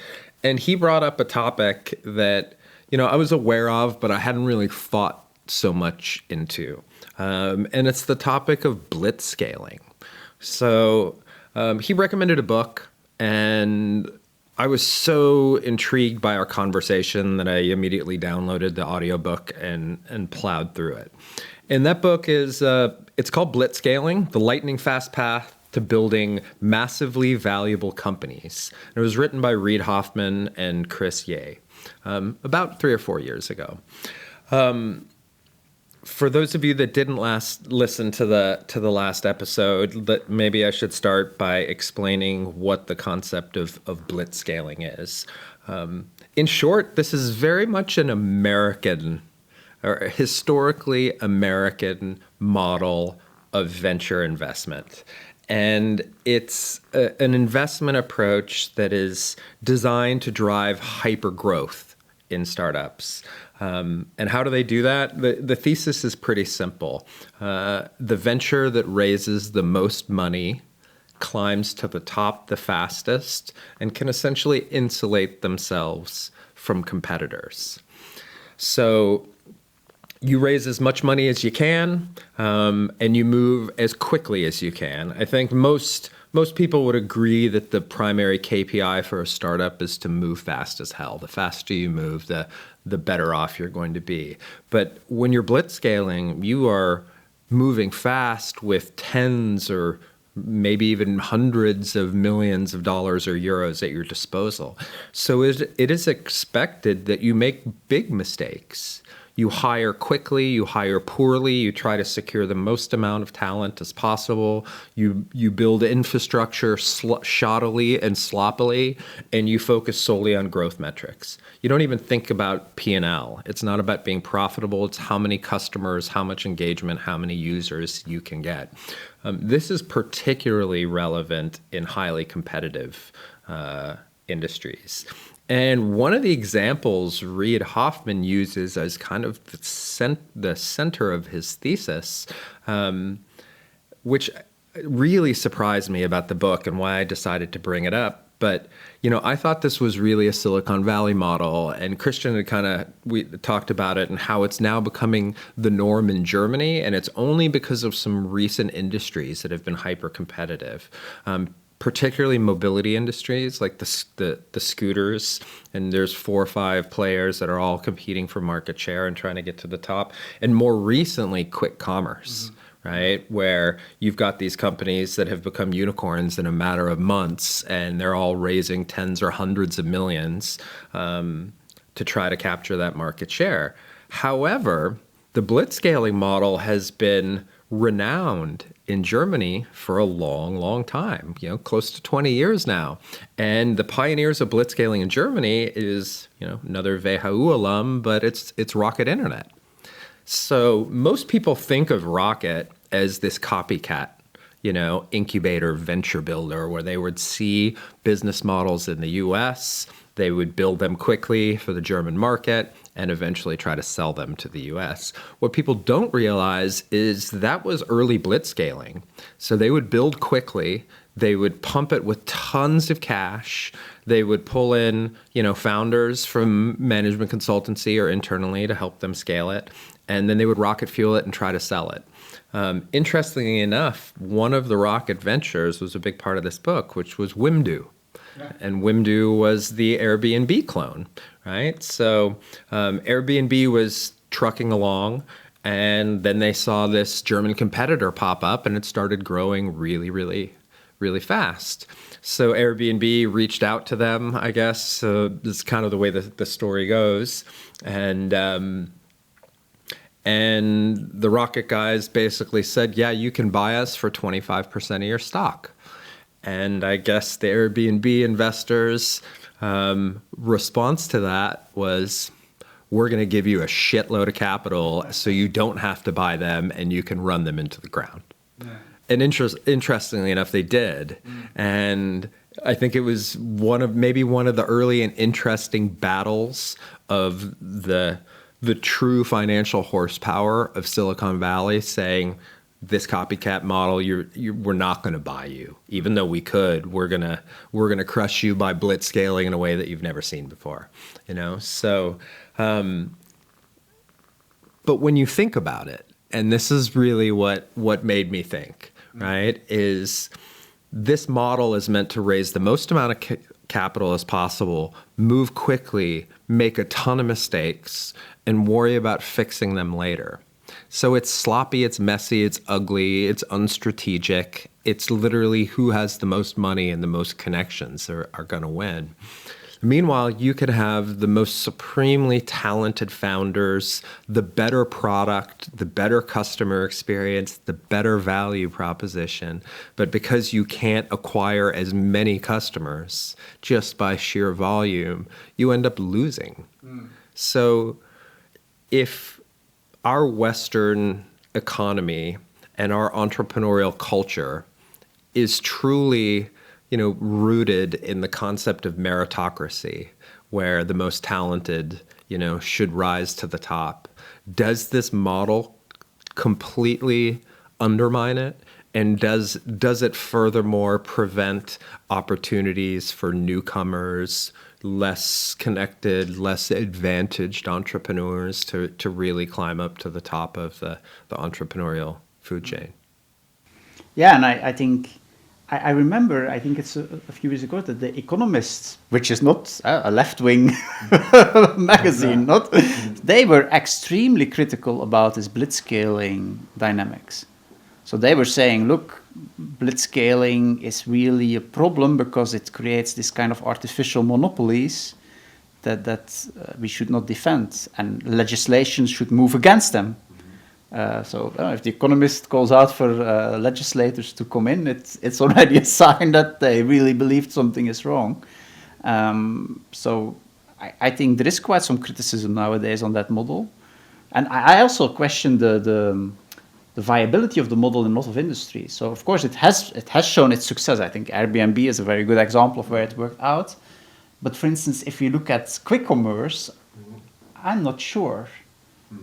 And he brought up a topic that, you know, I was aware of, but I hadn't really thought so much into. And it's the topic of blitzscaling. So he recommended a book, and I was so intrigued by our conversation that I immediately downloaded the audiobook and plowed through it. And that book is, it's called Blitzscaling, The Lightning Fast Path to Building Massively Valuable Companies. And it was written by Reid Hoffman and Chris Ye about 3 or 4 years ago. For those of you that didn't listen to the last episode, maybe I should start by explaining what the concept of blitzscaling is. In short, this is very much an American or historically American model of venture investment. And it's an investment approach that is designed to drive hyper growth in startups. And how do they do that? The thesis is pretty simple. The venture that raises the most money climbs to the top the fastest and can essentially insulate themselves from competitors. So you raise as much money as you can, and you move as quickly as you can. I think most people would agree that the primary KPI for a startup is to move fast as hell. The faster you move, the better off you're going to be. But when you're blitzscaling, you are moving fast with tens or maybe even hundreds of millions of dollars or euros at your disposal. So it is expected that you make big mistakes. You hire quickly, you hire poorly, you try to secure the most amount of talent as possible, you build infrastructure shoddily and sloppily, and you focus solely on growth metrics. You don't even think about P&L. It's not about being profitable, it's how many customers, how much engagement, how many users you can get. This is particularly relevant in highly competitive industries. And one of the examples Reid Hoffman uses as kind of the center of his thesis, which really surprised me about the book and why I decided to bring it up. But, you know, I thought this was really a Silicon Valley model, and Christian had we talked about it and how it's now becoming the norm in Germany, and it's only because of some recent industries that have been hyper competitive. Particularly mobility industries like the scooters, and there's 4 or 5 players that are all competing for market share and trying to get to the top. And more recently, quick commerce, right? Where you've got these companies that have become unicorns in a matter of months, and they're all raising tens or hundreds of millions to try to capture that market share. However, the Blitzscaling model has been renowned in Germany for a long, long time, close to 20 years now. And the pioneers of Blitzscaling in Germany is, another WHU alum, but it's Rocket Internet. So most people think of Rocket as this copycat, incubator venture builder, where they would see business models in the US, they would build them quickly for the German market, and eventually try to sell them to the US. What people don't realize is that was early blitzscaling. So they would build quickly, they would pump it with tons of cash, they would pull in, founders from management consultancy or internally to help them scale it, and then they would rocket fuel it and try to sell it. Interestingly enough, one of the rocket ventures was a big part of this book, which was Wimdu. Yeah. And Wimdu was the Airbnb clone, right? So Airbnb was trucking along, and then they saw this German competitor pop up, and it started growing really, really, really fast. So Airbnb reached out to them, I guess. This is kind of the way the story goes. And the Rocket guys basically said, yeah, you can buy us for 25% of your stock. And I guess the Airbnb investors' response to that was, we're going to give you a shitload of capital so you don't have to buy them and you can run them into the ground. Yeah. And interestingly enough, they did. And I think it was one of the early and interesting battles of the true financial horsepower of Silicon Valley, saying, this copycat model, we're not going to buy you, even though we could. We're gonna crush you by blitzscaling in a way that you've never seen before. So, but when you think about it, and this is really what made me think, right? Is this model is meant to raise the most amount of capital as possible, move quickly, make a ton of mistakes, and worry about fixing them later. So it's sloppy, it's messy, it's ugly, it's unstrategic. It's literally who has the most money and the most connections are going to win. Meanwhile, you could have the most supremely talented founders, the better product, the better customer experience, the better value proposition. But because you can't acquire as many customers just by sheer volume, you end up losing. So if our Western economy and our entrepreneurial culture is truly, rooted in the concept of meritocracy, where the most talented, should rise to the top, does this model completely undermine it? And does it furthermore prevent opportunities for newcomers, less connected, less advantaged entrepreneurs to really climb up to the top of the entrepreneurial food chain? Yeah, and I think, I remember, I think it's a few years ago, that The Economist, which is not a left-wing magazine, they were extremely critical about this blitzscaling dynamics. So they were saying, look, blitzscaling is really a problem because it creates this kind of artificial monopolies that we should not defend, and legislation should move against them. So if The Economist calls out for legislators to come in, it's already a sign that they really believed something is wrong. So I think there is quite some criticism nowadays on that model. And I also question the viability of the model in a lot of industries. So of course it has shown its success. I think Airbnb is a very good example of where it worked out. But for instance, if you look at quick commerce, I'm not sure.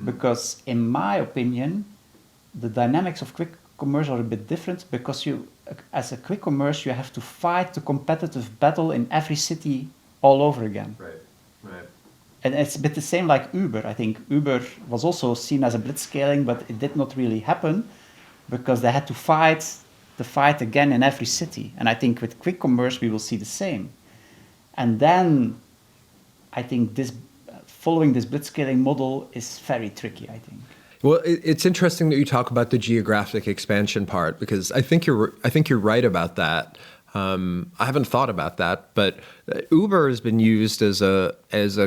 Because in my opinion, the dynamics of quick commerce are a bit different, because as a quick commerce, you have to fight the competitive battle in every city all over again. Right. And it's a bit the same like Uber. I think Uber was also seen as a blitzscaling, but it did not really happen because they had to fight the fight again in every city. And I think with quick commerce, we will see the same. And then I think following this blitzscaling model is very tricky, I think. Well, it's interesting that you talk about the geographic expansion part, because I think you're right about that. I haven't thought about that, but Uber has been used as a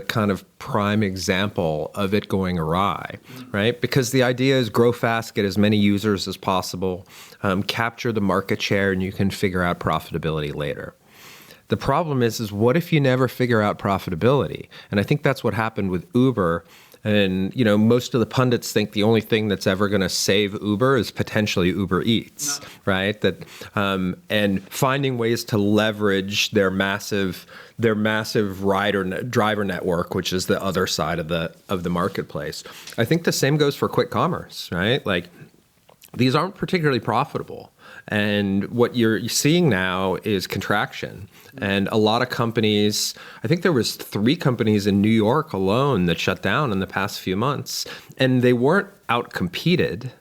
kind of prime example of it going awry, right? Because the idea is grow fast, get as many users as possible, capture the market share, and you can figure out profitability later. The problem is what if you never figure out profitability? And I think that's what happened with Uber. And, most of the pundits think the only thing that's ever going to save Uber is potentially Uber Eats, right? And finding ways to leverage their massive driver network, which is the other side of the marketplace. I think the same goes for quick commerce, right? Like, these aren't particularly profitable. And what you're seeing now is contraction. And a lot of companies, I think there was 3 companies in New York alone that shut down in the past few months. And they weren't outcompeted.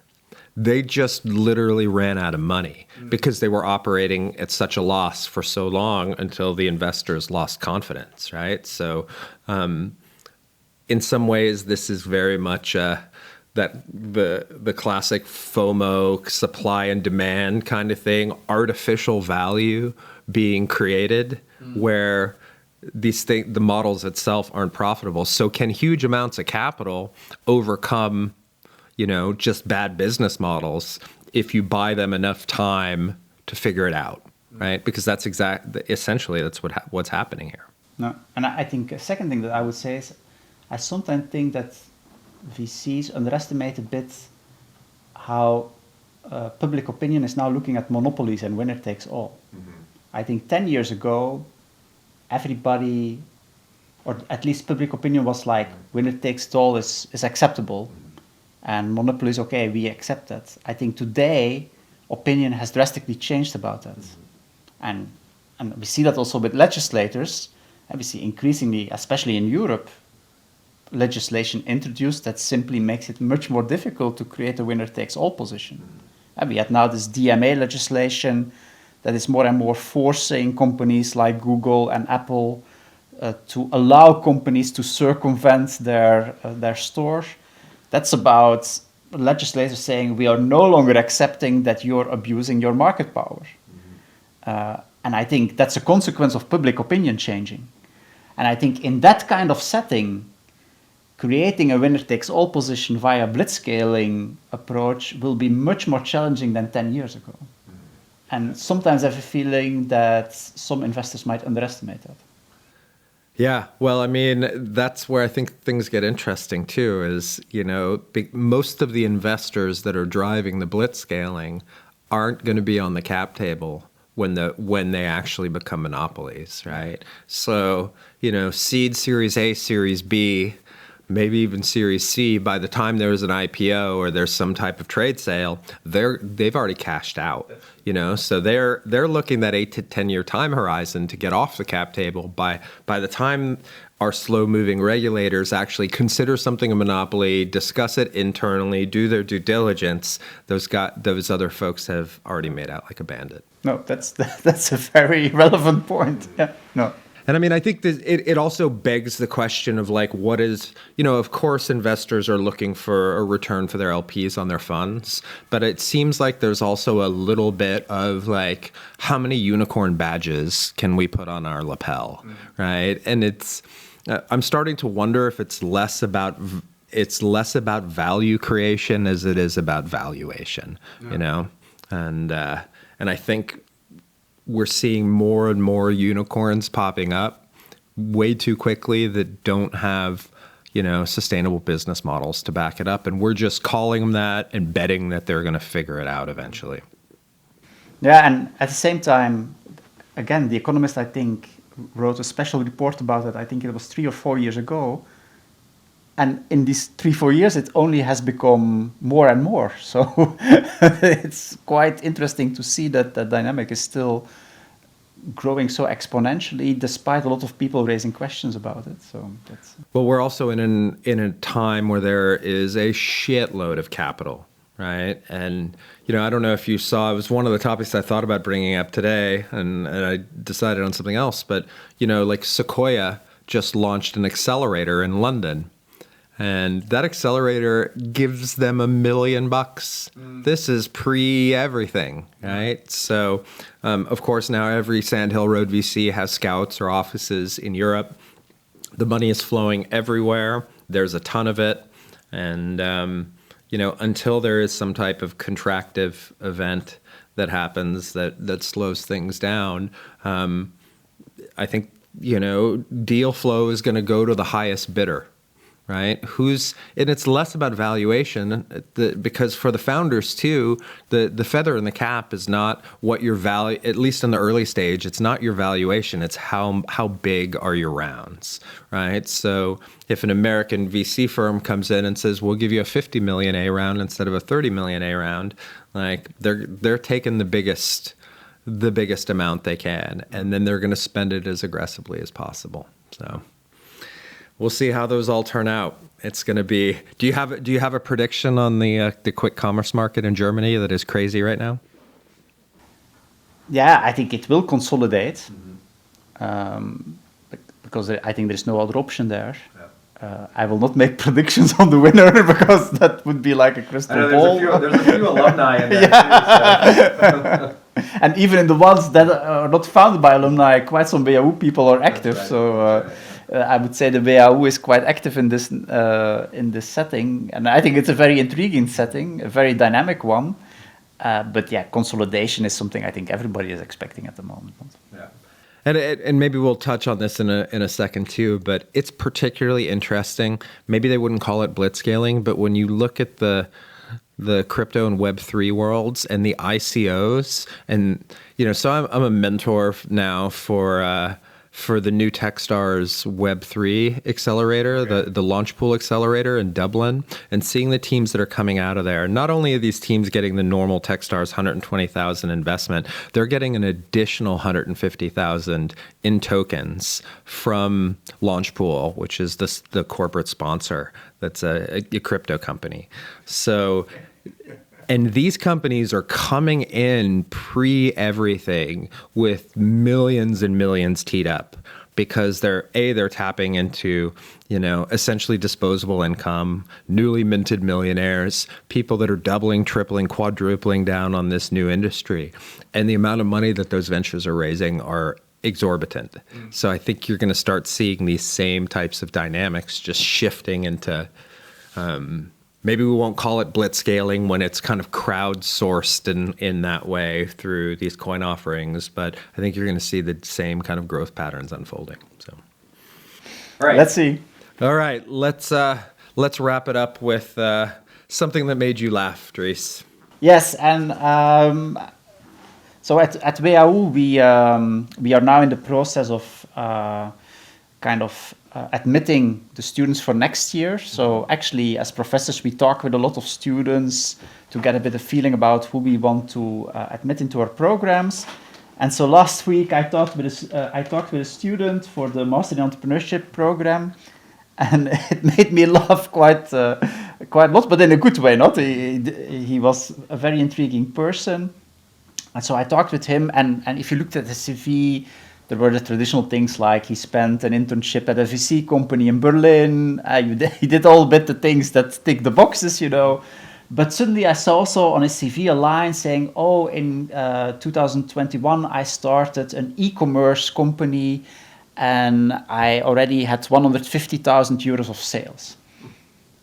They just literally ran out of money because they were operating at such a loss for so long until the investors lost confidence, right? So in some ways, this is very much that the classic FOMO, supply and demand kind of thing, artificial value being created where the models itself aren't profitable. So can huge amounts of capital overcome, just bad business models if you buy them enough time to figure it out, right? Because that's essentially what's happening here. No, and I think a second thing that I would say is I sometimes think that VCs underestimate a bit how public opinion is now looking at monopolies and winner takes all. I think 10 years ago, everybody, or at least public opinion was like, winner takes all is acceptable, and monopolies, okay, we accept that. I think today, opinion has drastically changed about that. And we see that also with legislators, and we see increasingly, especially in Europe, legislation introduced that simply makes it much more difficult to create a winner-takes-all position. And we had now this DMA legislation that is more and more forcing companies like Google and Apple to allow companies to circumvent their stores. That's about legislators saying we are no longer accepting that you're abusing your market power. And I think that's a consequence of public opinion changing. And I think in that kind of setting, creating a winner-takes-all position via blitzscaling approach will be much more challenging than 10 years ago. And sometimes I have a feeling that some investors might underestimate that. Yeah, well, I mean, that's where I think things get interesting too, is, most of the investors that are driving the blitzscaling aren't going to be on the cap table when they actually become monopolies, right? So, seed, Series A, Series B, maybe even Series C, by the time there's an IPO or there's some type of trade sale, they've already cashed out, so they're looking at 8 to 10 year time horizon to get off the cap table. By the time our slow moving regulators actually consider something a monopoly, discuss it internally, do their due diligence, those other folks have already made out like a bandit. No, that's a very relevant point. Yeah, no. And I mean, I think that it also begs the question of like, what is, of course, investors are looking for a return for their LPs on their funds, but it seems like there's also a little bit of like, how many unicorn badges can we put on our lapel, right? And I'm starting to wonder if it's less about value creation as it is about valuation, and I think we're seeing more and more unicorns popping up way too quickly that don't have, sustainable business models to back it up. And we're just calling them that and betting that they're going to figure it out eventually. Yeah, and at the same time, again, The Economist, I think, wrote a special report about it. I think it was 3 or 4 years ago. And in these 3-4 years, it only has become more and more. So it's quite interesting to see that the dynamic is still growing so exponentially, despite a lot of people raising questions about it. So well, we're also in a time where there is a shitload of capital, right? And I don't know if you saw, it was one of the topics I thought about bringing up today, and I decided on something else. But like Sequoia just launched an accelerator in London. And that accelerator gives them $1 million. This is pre-everything, right? So, of course, now every Sand Hill Road VC has scouts or offices in Europe. The money is flowing everywhere. There's a ton of it. And, until there is some type of contractive event that happens that slows things down, I think, deal flow is going to go to the highest bidder. Right? And it's less about valuation because for the founders too, the feather in the cap is not what your value, at least in the early stage, it's not your valuation. It's how big are your rounds, right? So if an American VC firm comes in and says, we'll give you a 50 million A round instead of a 30 million A round, like they're taking the biggest amount they can, and then they're going to spend it as aggressively as possible. So we'll see how those all turn out. It's going to be. Do you have a prediction on the quick commerce market in Germany that is crazy right now? Yeah, I think it will consolidate, because I think there's no other option there. Yeah. I will not make predictions on the winner because that would be like a crystal ball. There's a few alumni in there too. So. And even in the ones that are not founded by alumni, quite some WHU people are active. Right. So. I would say the WHU is quite active in this setting, and I think it's a very intriguing setting, a very dynamic one. But yeah, consolidation is something I think everybody is expecting at the moment. Yeah, and maybe we'll touch on this in a second too. But it's particularly interesting. Maybe they wouldn't call it blitzscaling, but when you look at the crypto and Web3 worlds and the ICOs, and so I'm a mentor now for the new Techstars Web3 accelerator, the Launch Pool accelerator in Dublin, and seeing the teams that are coming out of there. Not only are these teams getting the normal Techstars 120,000 investment, they're getting an additional 150,000 in tokens from Launch Pool, which is the corporate sponsor that's a crypto company. So. And these companies are coming in pre-everything with millions and millions teed up because they're tapping into, essentially disposable income, newly minted millionaires, people that are doubling, tripling, quadrupling down on this new industry. And the amount of money that those ventures are raising are exorbitant. So I think you're going to start seeing these same types of dynamics just shifting into... maybe we won't call it blitzscaling when it's kind of crowdsourced in that way through these coin offerings, but I think you're going to see the same kind of growth patterns unfolding. So, all right, let's see. All right, let's wrap it up with something that made you laugh, Dries. Yes, and so at WHU we are now in the process of admitting the students for next year. So actually, as professors, we talk with a lot of students to get a bit of feeling about who we want to admit into our programs. And so last week, I talked with a student for the Master in Entrepreneurship program, and it made me laugh quite a lot, but in a good way. Not he was a very intriguing person, and so I talked with him. And if you looked at his CV, there were the traditional things like he spent an internship at a VC company in Berlin. He did all bit the things that tick the boxes, But suddenly I saw also on his CV a line saying, in 2021, I started an e-commerce company and I already had 150,000 euros of sales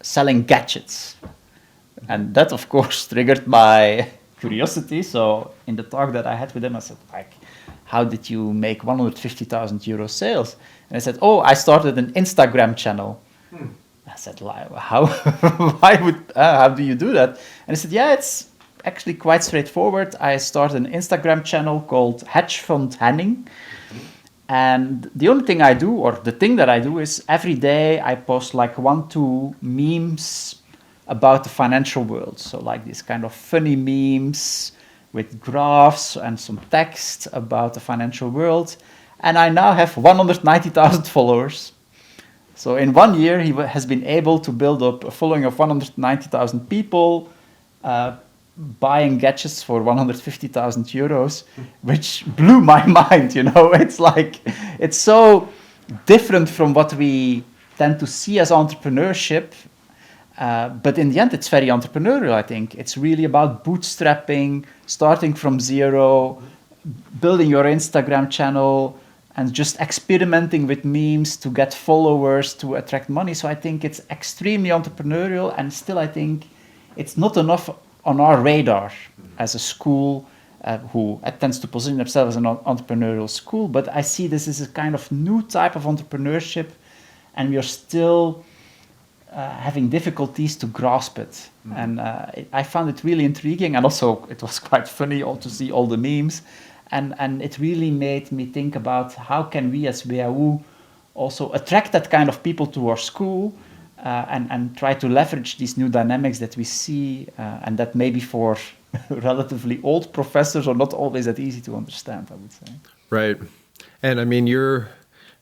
selling gadgets. And that, of course, triggered my curiosity. So in the talk that I had with him, I said, how did you make 150,000 euro sales? And I said, I started an Instagram channel. I said, how do you do that? And he said, it's actually quite straightforward. I started an Instagram channel called Hedge Fund Henning. And the only thing I do, or the thing that I do, is every day I post 1-2 memes about the financial world. So like these kind of funny memes with graphs and some text about the financial world. And I now have 190,000 followers. So in 1 year, he has been able to build up a following of 190,000 people, buying gadgets for 150,000 euros, which blew my mind, It's it's so different from what we tend to see as entrepreneurship. But in the end, it's very entrepreneurial, I think. It's really about bootstrapping, starting from zero, building your Instagram channel, and just experimenting with memes to get followers, to attract money. So I think it's extremely entrepreneurial, and still I think it's not enough on our radar as a school who tends to position themselves as an entrepreneurial school. But I see this as a kind of new type of entrepreneurship, and we are still having difficulties to grasp it. And I found it really intriguing, and also it was quite funny to see all the memes. And it really made me think about how can we as WHU also attract that kind of people to our school and try to leverage these new dynamics that we see and that maybe for relatively old professors are not always that easy to understand, I would say. Right. And I mean,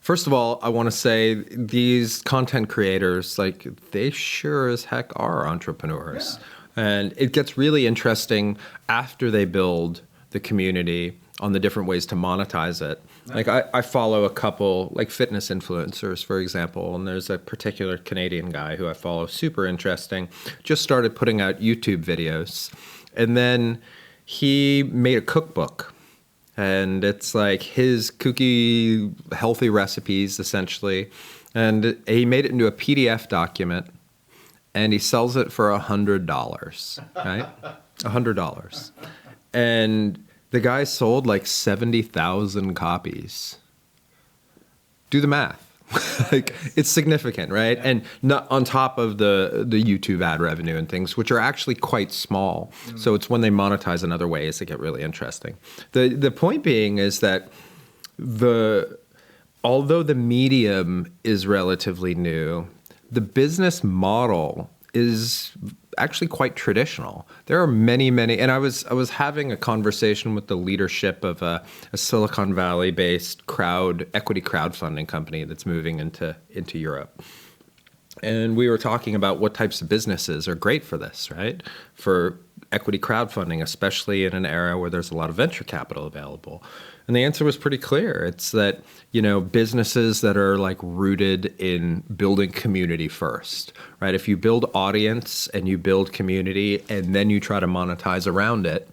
first of all, I want to say these content creators, like, they sure as heck are entrepreneurs. Yeah. And it gets really interesting after they build the community on the different ways to monetize it. Like I follow a couple like fitness influencers, for example, and there's a particular Canadian guy who I follow, super interesting, just started putting out YouTube videos. And then he made a cookbook, and it's like his kooky, healthy recipes, essentially. And he made it into a PDF document, and he sells it for $100, right? $100. And the guy sold like 70,000 copies. Do the math. Like, it's significant, right? Yeah. And not on top of the YouTube ad revenue and things, which are actually quite small. So it's when they monetize in other ways that get really interesting. The point being is that although the medium is relatively new, the business model is actually quite traditional. There are many, and I was having a conversation with the leadership of a Silicon Valley-based equity crowdfunding company that's moving into Europe. And we were talking about what types of businesses are great for this, right? For equity crowdfunding, especially in an era where there's a lot of venture capital available. And the answer was pretty clear. It's that, businesses that are like rooted in building community first, right? If you build audience and you build community and then you try to monetize around it,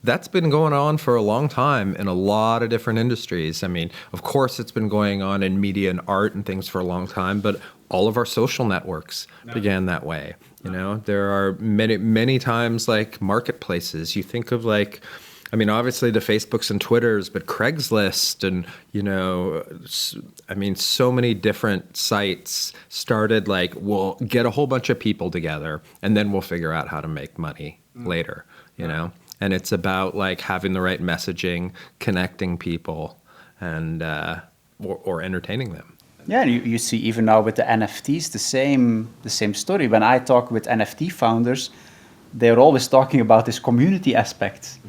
that's been going on for a long time in a lot of different industries. I mean, of course, it's been going on in media and art and things for a long time, but all of our social networks began that way. There are many times like marketplaces. You think of obviously the Facebooks and Twitters, but Craigslist and, so many different sites started like, we'll get a whole bunch of people together and then we'll figure out how to make money later, And it's about like having the right messaging, connecting people, and or entertaining them. Yeah, and you see even now with the NFTs, the same story. When I talk with NFT founders, they're always talking about this community aspect.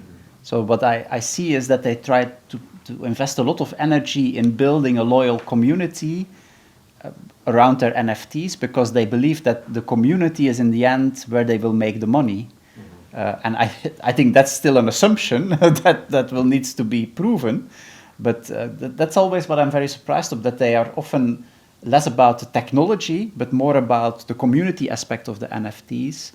So what I see is that they try to invest a lot of energy in building a loyal community around their NFTs because they believe that the community is in the end where they will make the money. And I think that's still an assumption that will needs to be proven. But that's always what I'm very surprised of, that they are often less about the technology, but more about the community aspect of the NFTs.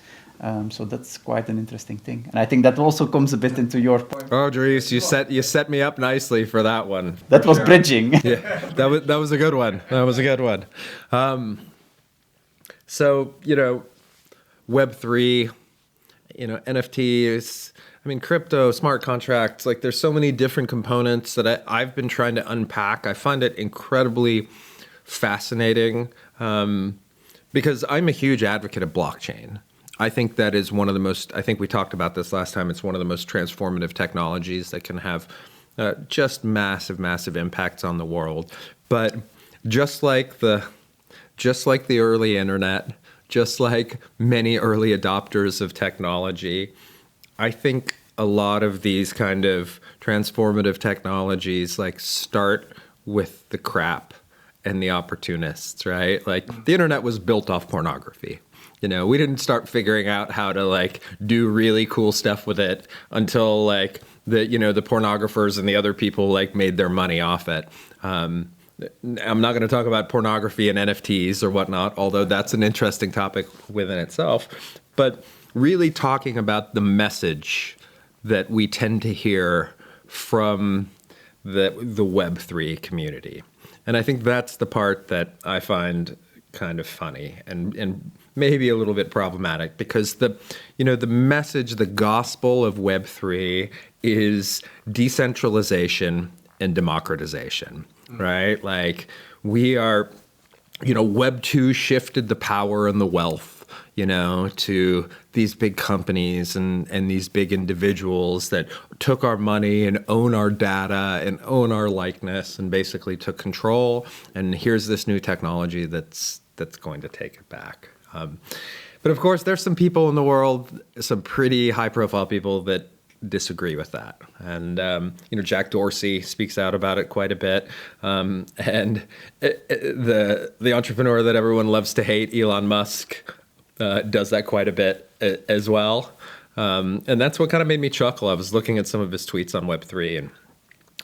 So that's quite an interesting thing. And I think that also comes a bit into your point. Oh, Dries, you set me up nicely for that one. That was bridging. Yeah, that was a good one. That was a good one. So, Web3, NFTs, crypto, smart contracts, like there's so many different components that I've been trying to unpack. I find it incredibly fascinating because I'm a huge advocate of blockchain. I think that is one of the most, I think we talked about this last time, it's one of the most transformative technologies that can have just massive impacts on the world. But just like the early internet, just like many early adopters of technology, I think a lot of these kind of transformative technologies like start with the crap and the opportunists, right? Like the internet was built off pornography. We didn't start figuring out how to like do really cool stuff with it until like the pornographers and the other people like made their money off it. I'm not going to talk about pornography and NFTs or whatnot, although that's an interesting topic within itself, but really talking about the message that we tend to hear from the Web3 community. And I think that's the part that I find kind of funny and maybe a little bit problematic, because the message, the gospel of Web3 is decentralization and democratization, right? Like we are, Web 2 shifted the power and the wealth, to these big companies and these big individuals that took our money and own our data and own our likeness and basically took control. And here's this new technology that's going to take it back. But of course, there's some people in the world, some pretty high-profile people that disagree with that. And, Jack Dorsey speaks out about it quite a bit. And the entrepreneur that everyone loves to hate, Elon Musk, does that quite a bit as well. And that's what kind of made me chuckle. I was looking at some of his tweets on Web3, and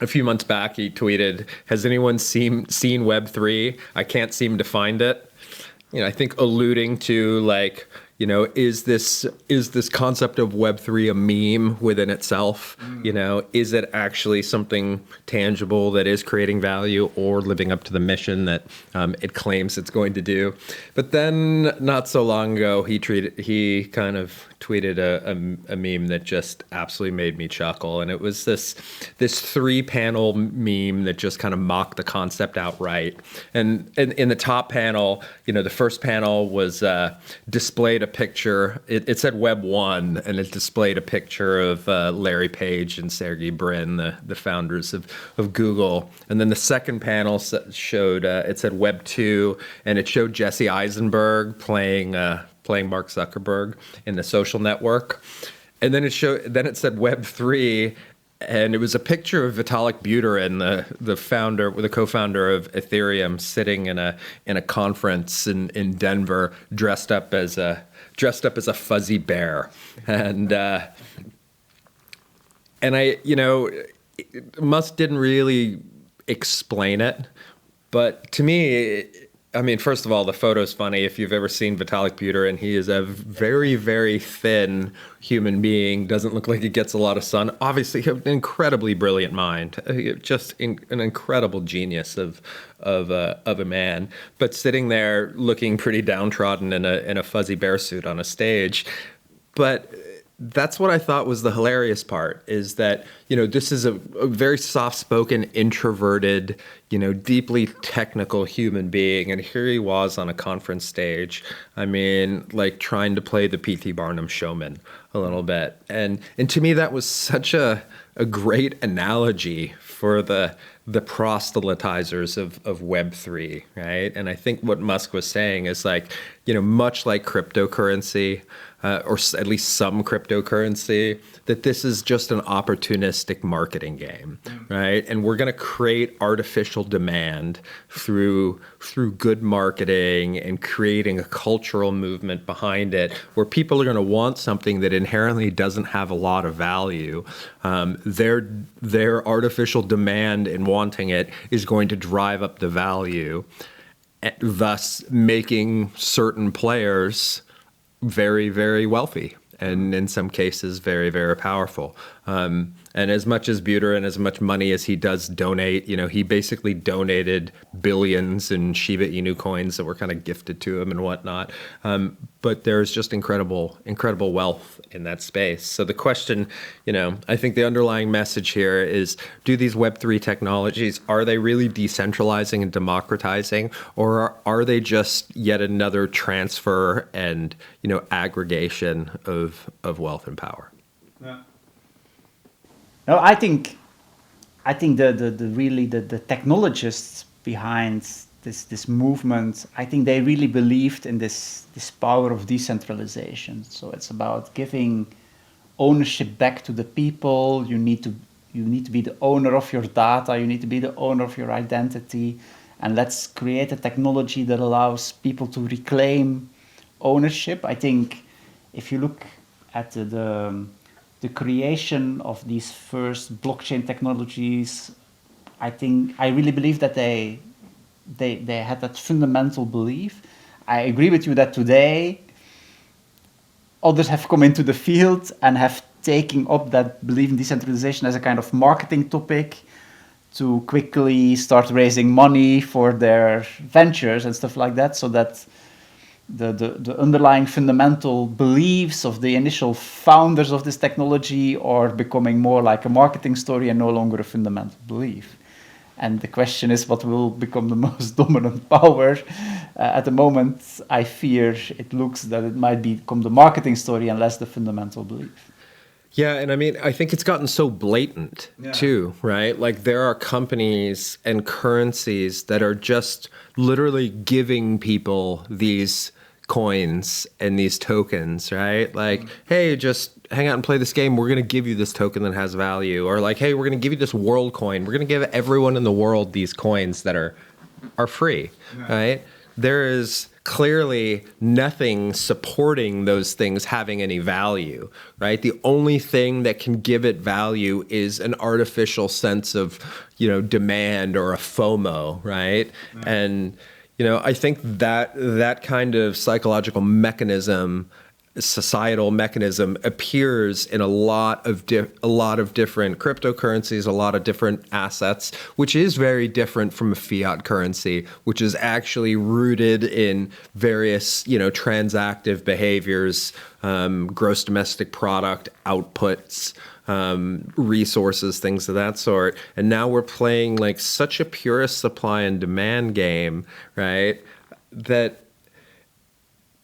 a few months back he tweeted, "Has anyone seen Web3? I can't seem to find it." I think alluding to like, is this concept of Web3 a meme within itself? Is it actually something tangible that is creating value or living up to the mission that it claims it's going to do? But then not so long ago, he kind of tweeted a meme that just absolutely made me chuckle. And it was this 3-panel meme that just kind of mocked the concept outright. And in the top panel, the first panel was displayed a picture. It said Web 1, and it displayed a picture of Larry Page and Sergey Brin, the founders of Google. And then the second panel showed, it said Web 2, and it showed Jesse Eisenberg playing Mark Zuckerberg in the social network. And then it said Web 3, and it was a picture of Vitalik Buterin, the co-founder of Ethereum, sitting in a conference in Denver, dressed up as a fuzzy bear. And Musk didn't really explain it, but to me, first of all, the photo's funny. If you've ever seen Vitalik Buterin, he is a very, very thin human being. Doesn't look like he gets a lot of sun. Obviously, an incredibly brilliant mind, just an incredible genius of a man. But sitting there looking pretty downtrodden in a fuzzy bear suit on a stage. But that's what I thought was the hilarious part, is that, this is a very soft-spoken, introverted, deeply technical human being. And here he was on a conference stage, like trying to play the P.T. Barnum showman a little bit. And to me, that was such a great analogy for the proselytizers of Web3, right? And I think what Musk was saying is like, much like cryptocurrency, or at least some cryptocurrency, that this is just an opportunistic marketing game, right? And we're going to create artificial demand through good marketing and creating a cultural movement behind it, where people are going to want something that inherently doesn't have a lot of value. Their artificial demand in wanting it is going to drive up the value, thus making certain players very, very wealthy, and in some cases very, very powerful. And as much as Buterin, as much money as he does donate, he basically donated billions in Shiba Inu coins that were kind of gifted to him and whatnot. But there's just incredible wealth in that space. So the question, I think the underlying message here is, do these Web3 technologies, are they really decentralizing and democratizing, or are they just yet another transfer and, aggregation of wealth and power? Yeah. No, I think the technologists behind this movement, I think they really believed in this power of decentralization. So it's about giving ownership back to the people. You need to be the owner of your data. You need to be the owner of your identity, and let's create a technology that allows people to reclaim ownership. I think if you look at the creation of these first blockchain technologies, I really believe that they they had that fundamental belief. I agree with you that today others have come into the field and have taken up that belief in decentralization as a kind of marketing topic to quickly start raising money for their ventures and stuff like that, so that the underlying fundamental beliefs of the initial founders of this technology are becoming more like a marketing story and no longer a fundamental belief. And the question is, what will become the most dominant power? At the moment, I fear it looks that it might become the marketing story and less the fundamental belief. Yeah, and I mean, I think it's gotten so blatant too, right? Like there are companies and currencies that are just literally giving people these coins and these tokens, right? Like, hey, just hang out and play this game. We're going to give you this token that has value. Or like, hey, we're going to give you this world coin. We're going to give everyone in the world these coins that are free, right? There is clearly nothing supporting those things having any value, right? The only thing that can give it value is an artificial sense of, demand or a FOMO, right? And I think that kind of psychological mechanism, societal mechanism, appears in a lot of different cryptocurrencies, a lot of different assets, which is very different from a fiat currency, which is actually rooted in various, transactive behaviors, gross domestic product outputs, resources, things of that sort. And now we're playing like such a purist supply and demand game, right? That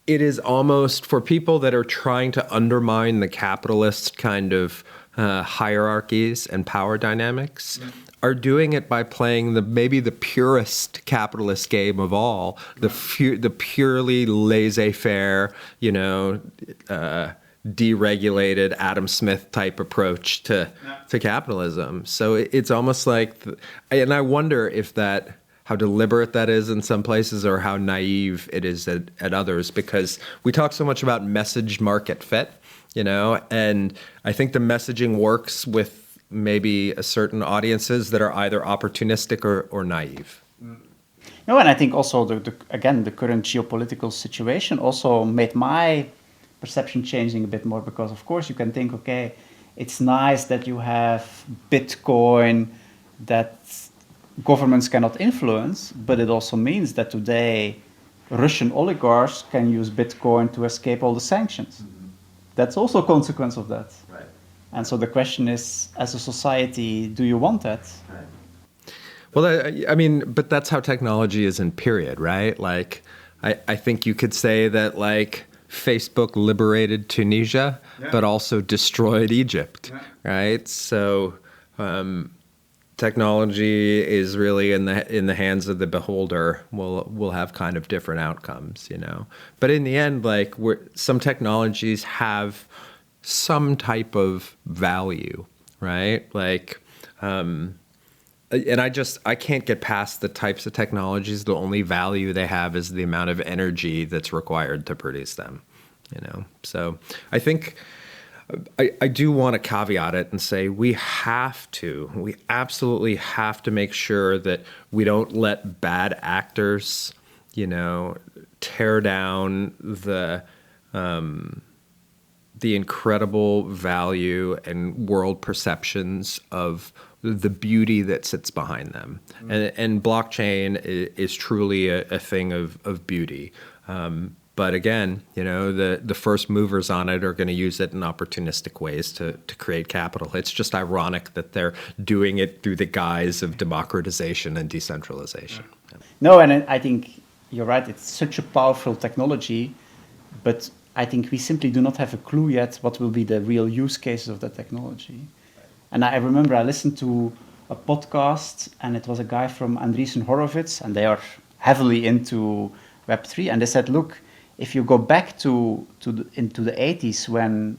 it is almost, for people that are trying to undermine the capitalist kind of hierarchies and power dynamics, are doing it by playing maybe the purest capitalist game of all, the purely laissez-faire, deregulated Adam Smith type approach to capitalism. So it's almost like, and I wonder if how deliberate that is in some places or how naive it is at others, because we talk so much about message market fit, and I think the messaging works with maybe a certain audiences that are either opportunistic or naive. No, and I think also the current geopolitical situation also made my perception changing a bit more, because of course you can think, okay, it's nice that you have Bitcoin that governments cannot influence, but it also means that today Russian oligarchs can use Bitcoin to escape all the sanctions. Mm-hmm. That's also a consequence of that. Right. And so the question is, as a society, do you want that? Right. Well, I mean, but that's how technology is in period, right? Like, I think you could say that, like, Facebook liberated Tunisia, but also destroyed Egypt, right? So technology is really in the hands of the beholder. We'll have kind of different outcomes, But in the end, like, some technologies have some type of value, right? Like, and I can't get past the types of technologies. The only value they have is the amount of energy that's required to produce them, So I think I do want to caveat it and say we absolutely have to make sure that we don't let bad actors, tear down the incredible value and world perceptions of the beauty that sits behind them. And blockchain is truly a thing of beauty. But again, the first movers on it are going to use it in opportunistic ways to create capital. It's just ironic that they're doing it through the guise of democratization and decentralization. No, and I think you're right. It's such a powerful technology, but I think we simply do not have a clue yet what will be the real use cases of that technology. And I remember I listened to a podcast, and it was a guy from Andreessen Horowitz, and they are heavily into Web3, and they said, look, if you go back into the 80s when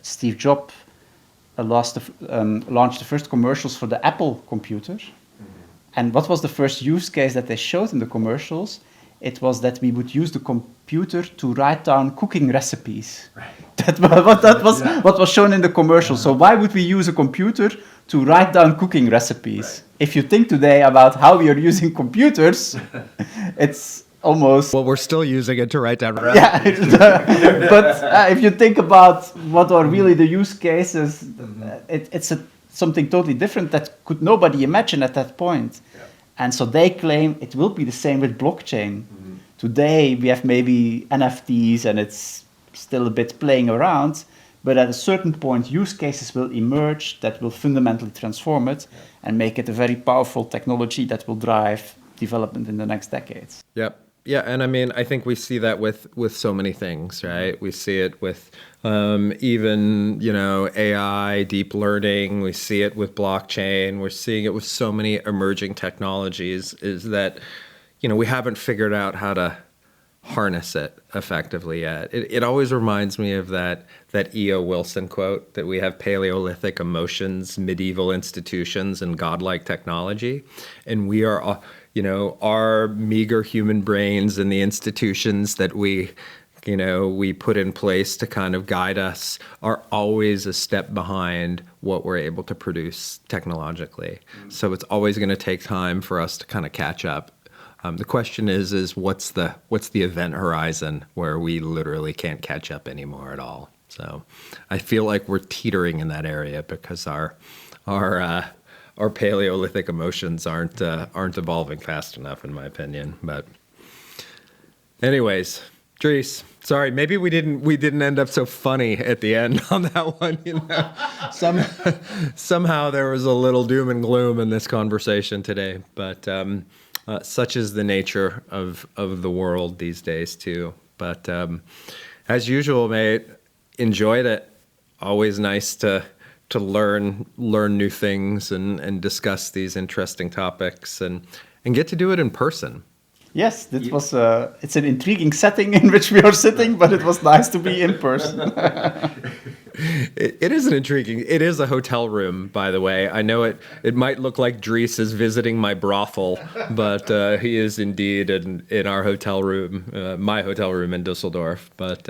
Steve Jobs launched the first commercials for the Apple computer, and what was the first use case that they showed in the commercials? It was that we would use the computer to write down cooking recipes. Right. That was what was shown in the commercial. So why would we use a computer to write down cooking recipes? Right. if you think today about how we are using computers, it's almost... Well, we're still using it to write down. Yeah, but if you think about what are really the use cases, it's something totally different that could nobody imagine at that point. Yeah. And so they claim it will be the same with blockchain. Today we have maybe NFTs and it's still a bit playing around, but at a certain point use cases will emerge that will fundamentally transform it and make it a very powerful technology that will drive development in the next decades. Yep. Yeah, and I mean, I think we see that with so many things, right? We see it with even, AI, deep learning. We see it with blockchain. We're seeing it with so many emerging technologies, is that, we haven't figured out how to harness it effectively yet. It always reminds me of that E.O. Wilson quote that we have Paleolithic emotions, medieval institutions, and godlike technology. And we are... our meager human brains and the institutions that we put in place to kind of guide us are always a step behind what we're able to produce technologically. So it's always going to take time for us to kind of catch up. The question is what's the event horizon where we literally can't catch up anymore at all? So I feel like we're teetering in that area because our Paleolithic emotions aren't evolving fast enough, in my opinion. But anyways, Dries, sorry, maybe we didn't end up so funny at the end on that one. Somehow there was a little doom and gloom in this conversation today. But such is the nature of the world these days too. But as usual, mate, enjoyed it. Always nice to learn new things and discuss these interesting topics and get to do it in person. Yes, it's an intriguing setting in which we are sitting, but it was nice to be in person. It is it is a hotel room, by the way. I know it might look like Dries is visiting my brothel, but he is indeed in our hotel room, my hotel room in Dusseldorf. But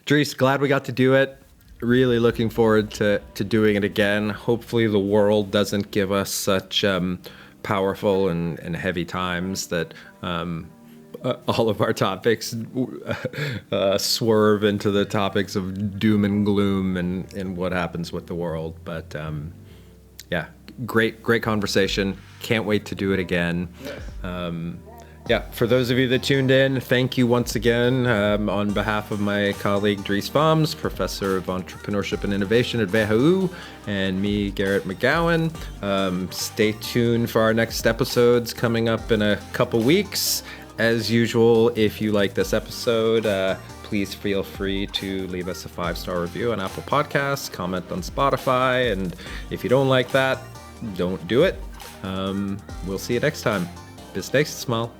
Dries, glad we got to do it. Really looking forward to doing it again. Hopefully the world doesn't give us such powerful and heavy times that all of our topics swerve into the topics of doom and gloom and what happens with the world. But yeah, great conversation. Can't wait to do it again. Yeah, for those of you that tuned in, thank you once again on behalf of my colleague Dries Faems, Professor of Entrepreneurship and Innovation at WHU, and me, Gerrit McGowan. Stay tuned for our next episodes coming up in a couple weeks. As usual, if you like this episode, please feel free to leave us a 5-star review on Apple Podcasts, comment on Spotify, and if you don't like that, don't do it. We'll see you next time. Bis nächstes Mal.